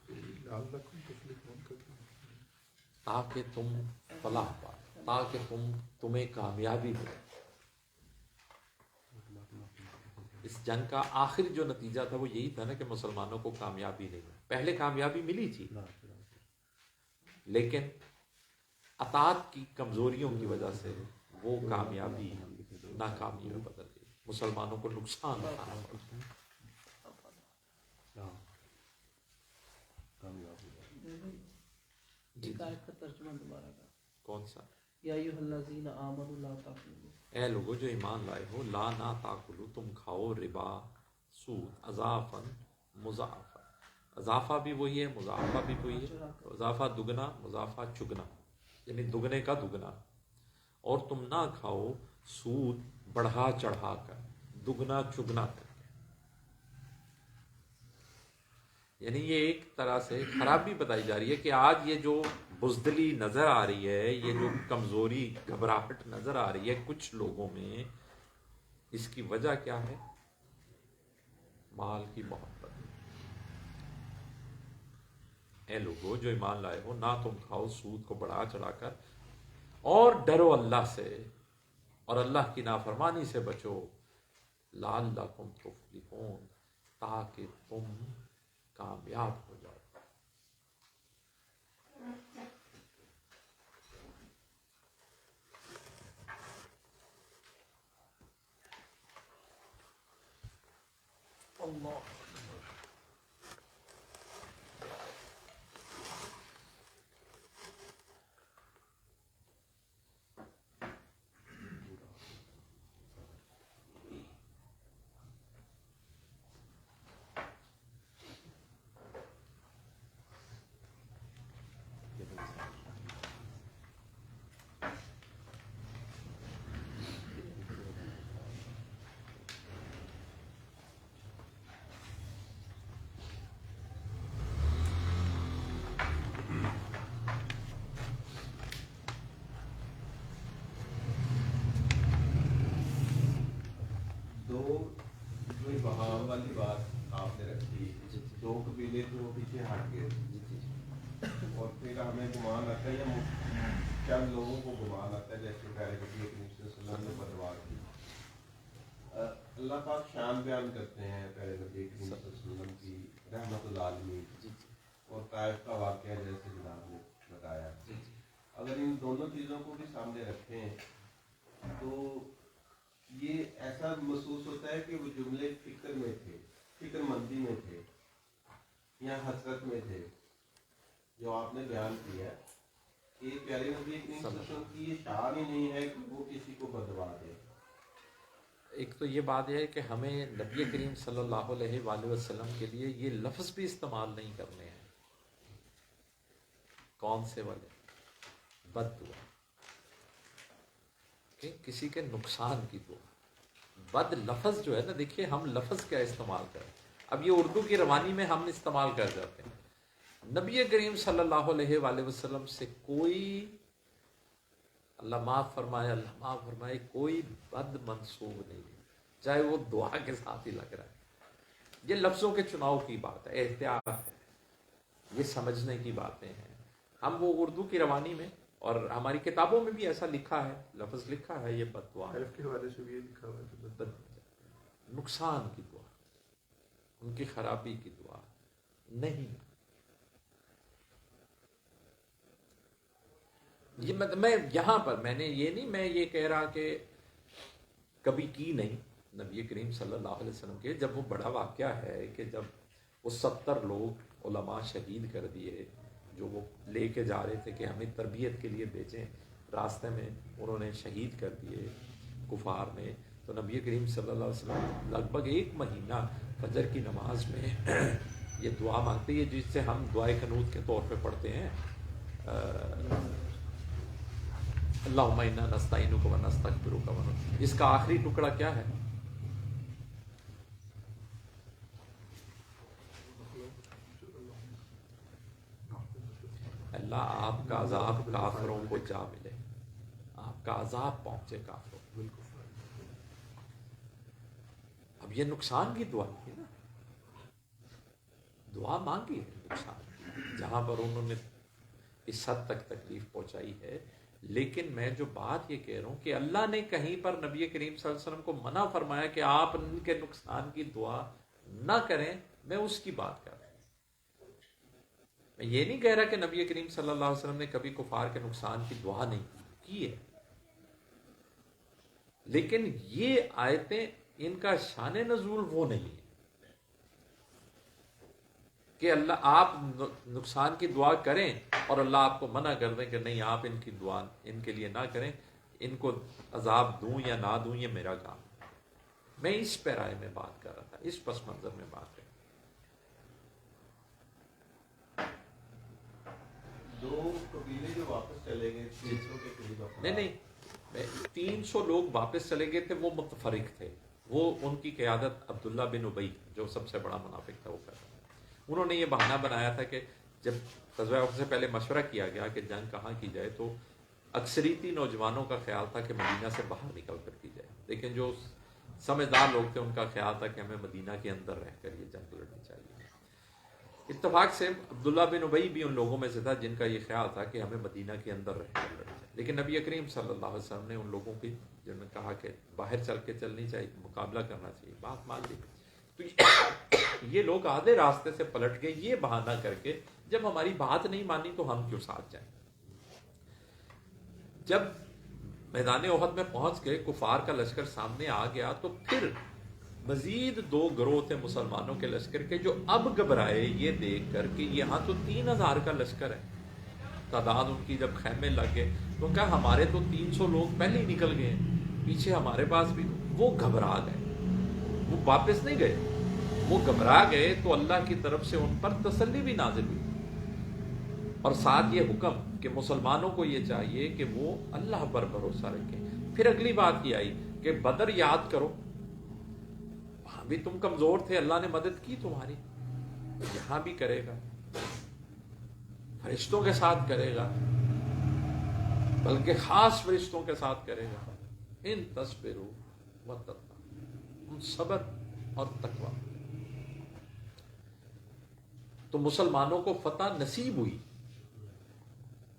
لعلکم تفلحون کرتے ہیں. تاکہ تم فلاح پاؤ، تاکہ تمہیں کامیابی ملے. اس جنگ کا آخر جو نتیجہ تھا وہ یہی تھا نا کہ مسلمانوں کو کامیابی نہیں ملی. پہلے کامیابی ملی تھی لیکن اطاعت کی کمزوریوں کی وجہ سے وہ کامیابی ناکامی میں بدل گئی، مسلمانوں کو نقصان اٹھانا پڑا. جی کون سا؟ یا ایھا الذین آمنوا لا تاکلوا، اے لوگو جو ایمان لائے ہو، لا نہ تاکلو، تم کھاؤ، ربا، سود، اضافا مضاعفا. اضافہ بھی وہی ہے، مضاعفہ بھی وہی ہے. اضافہ دگنا، مضاعفہ چگنا، یعنی دگنے کا دگنا. اور تم نہ کھاؤ سود بڑھا چڑھا کر، دگنا چگنا کر کے. یعنی یہ ایک طرح سے خرابی بتائی جا رہی ہے کہ آج یہ جو بزدلی نظر آ رہی ہے، یہ جو کمزوری، گھبراہٹ نظر آ رہی ہے کچھ لوگوں میں، اس کی وجہ کیا ہے؟ مال کی محبت. اے لوگو جو ایمان لائے ہو، نہ تم کھاؤ سود کو بڑھا چڑھا کر، اور ڈرو اللہ سے، اور اللہ کی نافرمانی سے بچو. لعلکم تفلحون، تاکہ تم کامیاب ہو جاؤ. اللہ دو جو وہاں والی بات آپ نے رکھی، دو قبیلے جو پیچھے ہٹ گئے اور پھر ہمیں گمان آتا ہے یا چند لوگوں کو گمان آتا ہے جیسے پیارے نبی کریم صلی اللہ علیہ وسلم نے بدوا کی. اللہ پاک شان بیان کرتے ہیں پیارے نبی کریم صلی اللہ علیہ وسلم کی رحمت العالمین اور طائف کا واقعہ جیسے جناب نے بتایا. اگر ان دونوں چیزوں کو بھی سامنے رکھیں تو یہ ایسا محسوس ہوتا ہے کہ وہ جملے فکر میں تھے، فکر مندی میں تھے یا حسرت میں تھے جو آپ نے بیان کیا ہے کہ پیارے نبی کریم صلی اللہ علیہ وسلم کی یہ شان ہی نہیں ہے کہ وہ کسی کو بدوا دے. ایک تو یہ بات ہے کہ ہمیں نبی کریم صلی اللہ علیہ وآلہ وسلم کے لیے یہ لفظ بھی استعمال نہیں کرنے ہیں. کون سے والے؟ بد دعا، کہ کسی کے نقصان کی دعا. بد لفظ جو ہے نا، دیکھیے ہم لفظ کیا استعمال کریں. اب یہ اردو کی روانی میں ہم استعمال کر جاتے ہیں. نبی کریم صلی اللہ علیہ وآلہ وسلم سے کوئی، اللہ معاف فرمائے، اللہ معاف فرمائے، کوئی بد منسوب نہیں ہے، چاہے وہ دعا کے ساتھ ہی لگ رہا ہے. یہ لفظوں کے چناؤ کی بات ہے، احتیاط ہے، یہ سمجھنے کی باتیں ہیں. ہم وہ اردو کی روانی میں اور ہماری کتابوں میں بھی ایسا لکھا ہے، لفظ لکھا ہے، یہ بد دعا ہے، کے حوالے سے بھی یہ لکھا ہوا ہے بد نقصان کی دعا، ان کی خرابی کی دعا نہیں. یہ میں یہاں پر میں نے یہ نہیں، میں یہ کہہ رہا کہ کبھی کی نہیں نبی کریم صلی اللہ علیہ وسلم کے. جب وہ بڑا واقعہ ہے کہ جب وہ 70 لوگ علماء شہید کر دیے جو وہ لے کے جا رہے تھے کہ ہمیں تربیت کے لیے بھیجیں، راستے میں انہوں نے شہید کر دیے کفار نے. تو نبی کریم صلی اللہ علیہ وسلم لگ بھگ 1 مہینہ فجر کی نماز میں یہ دعا مانگتے ہیں جس سے ہم دعائے قنوت کے طور پہ پڑھتے ہیں، اللہم انا نستعینک و نستغفرک. اس کا آخری ٹکڑا کیا ہے؟ اللہ آپ کا عذاب کافروں کو جا ملے، آپ کا عذاب پہنچے کافروں کو. اب یہ نقصان کی دعا تھی نا، دعا مانگی ہے نقصان، جہاں پر انہوں نے اس حد تک تکلیف پہنچائی ہے. لیکن میں جو بات یہ کہہ رہا ہوں کہ اللہ نے کہیں پر نبی کریم صلی اللہ علیہ وسلم کو منع فرمایا کہ آپ ان کے نقصان کی دعا نہ کریں، میں اس کی بات کر رہا ہوں. میں یہ نہیں کہہ رہا کہ نبی کریم صلی اللہ علیہ وسلم نے کبھی کفار کے نقصان کی دعا نہیں کی ہے، لیکن یہ آیتیں ان کا شان نزول وہ نہیں ہے کہ اللہ آپ نقصان کی دعا کریں اور اللہ آپ کو منع کر دیں کہ نہیں آپ ان کی دعا ان کے لیے نہ کریں، ان کو عذاب دوں یا نہ دوں یہ میرا کام. میں اس پیرائے میں بات کر رہا تھا، اس پس منظر میں بات کر. 2 قبیلے جو واپس چلے گئے 300 کے قریب افراد. نہیں 300 لوگ واپس چلے گئے تھے، وہ متفرق تھے. وہ ان کی قیادت عبداللہ بن ابی جو سب سے بڑا منافق تھا وہ کرتا. انہوں نے یہ بہانہ بنایا تھا کہ جب غزوہ احد سے پہلے مشورہ کیا گیا کہ جنگ کہاں کی جائے تو اکثریتی نوجوانوں کا خیال تھا کہ مدینہ سے باہر نکل کر کی جائے، لیکن جو سمجھدار لوگ تھے ان کا خیال تھا کہ ہمیں مدینہ کے اندر رہ کر یہ جنگ لڑنی چاہیے. اتفاق سے عبداللہ بن ابی بھی ان لوگوں میں سے تھا جن کا یہ خیال تھا کہ ہمیں مدینہ کے اندر رہ کر لڑنی چاہیے. لیکن نبی کریم صلی اللہ علیہ وسلم نے ان لوگوں کی جنہوں نے کہا کہ باہر چل کے چلنی چاہیے، مقابلہ کرنا چاہیے، بات مان لی. تو یہ لوگ آدھے راستے سے پلٹ گئے یہ بہانہ کر کے جب ہماری بات نہیں مانی تو ہم کیوں ساتھ جائیں. جب میدان احد میں پہنچ گئے، کفار کا لشکر سامنے آ گیا، تو پھر مزید 2 گروہ تھے مسلمانوں کے لشکر کے جو اب گھبرائے یہ دیکھ کر کہ یہاں تو 3000 کا لشکر ہے. تعداد ان کی جب خیمے لگ گئے تو کہا ہمارے تو 300 لوگ پہلے ہی نکل گئے، پیچھے ہمارے پاس بھی. وہ گھبرا گئے، وہ واپس نہیں گئے، وہ گھبرا گئے. تو اللہ کی طرف سے ان پر تسلی بھی نازل ہوئی اور ساتھ یہ حکم کہ مسلمانوں کو یہ چاہیے کہ وہ اللہ پر بھروسہ رکھیں. پھر اگلی بات یہ آئی کہ بدر یاد کرو، وہاں بھی تم کمزور تھے، اللہ نے مدد کی تمہاری، یہاں بھی کرے گا، فرشتوں کے ساتھ کرے گا، بلکہ خاص فرشتوں کے ساتھ کرے گا. ان تصبروا وتتقوا، صبر اور تقوی. تو مسلمانوں کو فتح نصیب ہوئی.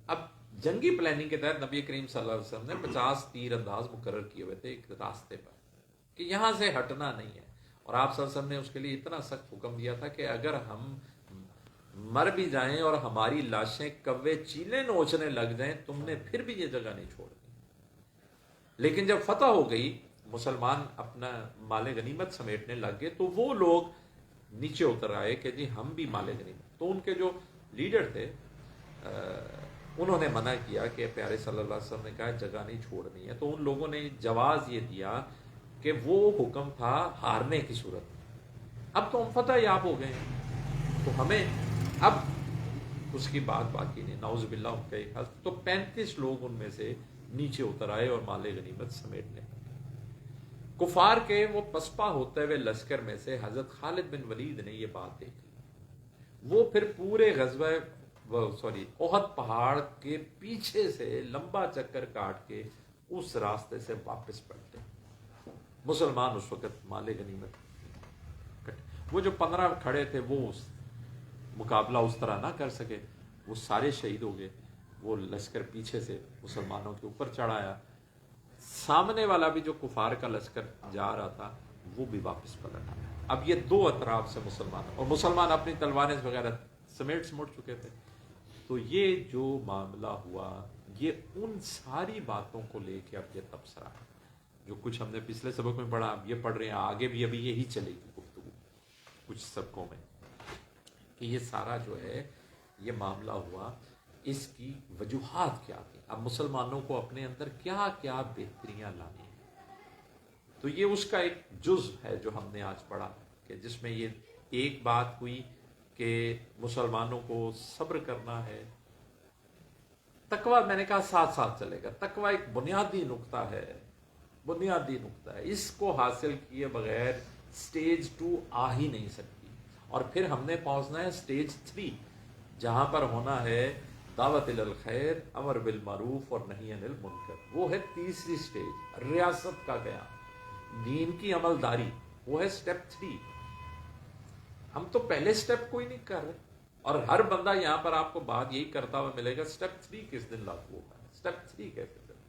اب جنگی پلاننگ کے تحت نبی کریم صلی اللہ علیہ وسلم نے 50 تیر انداز مقرر کیے ہوئے تھے ایک راستے پر کہ یہاں سے ہٹنا نہیں ہے. اور آپ صلی اللہ علیہ وسلم نے اس کے لیے اتنا سخت حکم دیا تھا کہ اگر ہم مر بھی جائیں اور ہماری لاشیں کوے چیلیں نوچنے لگ جائیں تم نے پھر بھی یہ جگہ نہیں چھوڑنی. لیکن جب فتح ہو گئی مسلمان اپنا مال غنیمت سمیٹنے لگ گئے تو وہ لوگ نیچے اتر آئے کہ جی ہم بھی مال غنیمت. تو ان کے جو لیڈر تھے انہوں نے منع کیا کہ پیارے صلی اللہ علیہ وسلم نے کہا جگہ نہیں چھوڑنی ہے. تو ان لوگوں نے جواز یہ دیا کہ وہ حکم تھا ہارنے کی صورت میں. اب تو ہم فتح یاب ہو گئے ہیں تو ہمیں اب اس کی بات باقی نہیں. نعوذ باللہ ان کا ایک حال. تو 35 لوگ ان میں سے نیچے اتر آئے اور مال غنیمت سمیٹنے لگے. کفار کے وہ پسپا ہوتے ہوئے لشکر میں سے حضرت خالد بن ولید نے یہ بات دیکھی. وہ پھر پورے غزوہ احد پہاڑ کے پیچھے سے لمبا چکر کاٹ کے اس راستے سے واپس پلٹے. مسلمان اس وقت مال غنیمت وہ جو 15 کھڑے تھے وہ مقابلہ اس طرح نہ کر سکے, وہ سارے شہید ہو گئے. وہ لشکر پیچھے سے مسلمانوں کے اوپر چڑھایا. سامنے والا بھی جو کفار کا لشکر جا رہا تھا وہ بھی واپس پلٹ آیا. اب یہ دو اطراف سے مسلمان اور مسلمان اپنی تلواریں وغیرہ سمیٹ چکے تھے. تو یہ جو معاملہ ہوا یہ ان ساری باتوں کو لے کے اب یہ تبصرہ ہے جو کچھ ہم نے پچھلے سبق میں پڑھا, اب یہ پڑھ رہے ہیں, آگے بھی ابھی یہی چلے گی گفتگو کچھ سبقوں میں کہ یہ سارا جو ہے یہ معاملہ ہوا. اس کی وجوہات کیا تھی, اب مسلمانوں کو اپنے اندر کیا کیا بہتریاں لانی ہیں. تو یہ اس کا ایک جزء ہے جو ہم نے آج پڑھا کہ جس میں یہ ایک بات ہوئی کہ مسلمانوں کو صبر کرنا ہے. تقوی میں نے کہا ساتھ ساتھ چلے گا. تقوی ایک بنیادی نقطہ ہے, بنیادی نقطہ ہے. اس کو حاصل کیے بغیر سٹیج 2 آ ہی نہیں سکتی. اور پھر ہم نے پہنچنا ہے سٹیج 3 جہاں پر ہونا ہے دعوت الخیر, امر بالمعروف اور نہی عن المنکر. وہ ہے تیسری سٹیج, ریاست کا قیام, دین کی عملداری. وہ ہے سٹیپ 3. ہم تو پہلے سٹیپ کو ہی نہیں کر رہے. اور ہر بندہ یہاں پر آپ کو بات یہی کرتا ہوا ملے گا سٹیپ 3 کس دن لاگو ہوگا, سٹیپ 3 کیسے چلے.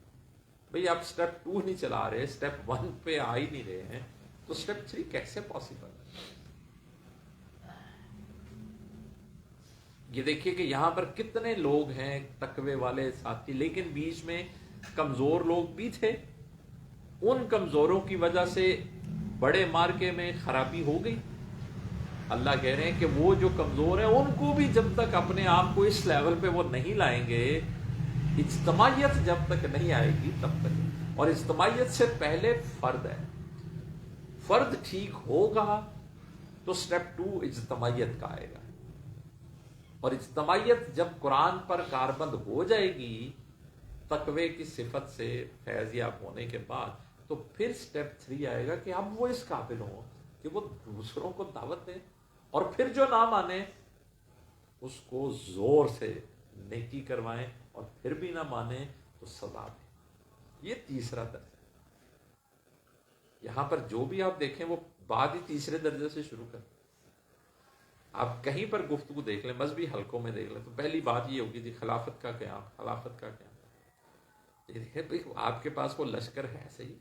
بھئی آپ سٹیپ 2 نہیں چلا رہے, سٹیپ 1 پہ آ ہی نہیں رہے ہیں, تو سٹیپ 3 کیسے پاسبل ہے. یہ دیکھیے کہ یہاں پر کتنے لوگ ہیں تقوی والے ساتھی, لیکن بیچ میں کمزور لوگ بھی تھے. ان کمزوروں کی وجہ سے بڑے مارکے میں خرابی ہو گئی. اللہ کہہ رہے ہیں کہ وہ جو کمزور ہیں ان کو بھی جب تک اپنے آپ کو اس لیول پہ وہ نہیں لائیں گے, اجتماعیت جب تک نہیں آئے گی تب تک. اور اجتماعیت سے پہلے فرد ہے. فرد ٹھیک ہوگا تو سٹیپ 2 اجتماعیت کا آئے گا. اور اجتماعیت جب قرآن پر کاربند ہو جائے گی تقوی کی صفت سے فیض یاب ہونے کے بعد, تو پھر سٹیپ 3 آئے گا کہ اب وہ اس قابل ہوں کہ وہ دوسروں کو دعوت دیں. اور پھر جو نہ مانے اس کو زور سے نیکی کروائیں, اور پھر بھی نہ مانے تو سزا دیں. یہ تیسرا درجہ. یہاں پر جو بھی آپ دیکھیں وہ بات ہی تیسرے درجے سے شروع کریں. آپ کہیں پر گفتگو دیکھ لیں, مذہبی حلقوں میں دیکھ لیں, تو پہلی بات یہ ہوگی جی خلافت کا قیام, خلافت کا قیام. آپ کے پاس وہ لشکر ہے صحیح.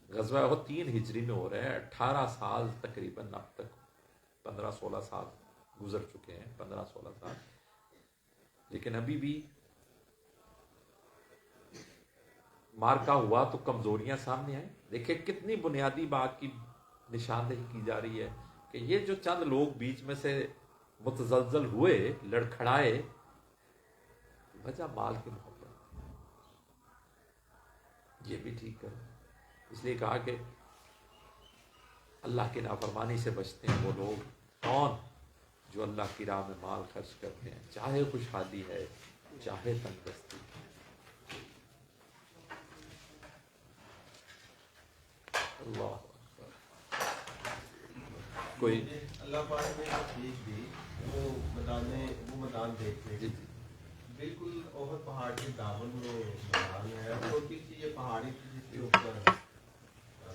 غزوہ احد 3 ہجری میں ہو رہا ہے, 18 سال تقریباً اب تک 15-16 سال گزر چکے ہیں, 15-16 سال. لیکن ابھی بھی مارکا ہوا تو کمزوریاں سامنے آئیں. دیکھیں کتنی بنیادی بات کی نشاندہی کی جا رہی ہے کہ یہ جو چند لوگ بیچ میں سے متزلزل ہوئے, لڑکھڑائے, وجہ مال کی محبت. یہ بھی ٹھیک کرو. اس لیے کہا کہ اللہ کی نافرمانی سے بچتے ہیں وہ لوگ کون جو اللہ کی راہ میں مال خرچ کرتے ہیں, چاہے خوشحالی ہے چاہے تندرستی. اللہ کوئی اللہ پاک نے ٹھیک دی وہ میدان دیکھتے ہیں. بالکل احد پہاڑ کے دامن میں میدان ہے, چھوٹی سی یہ پہاڑی تھی جس کے اوپر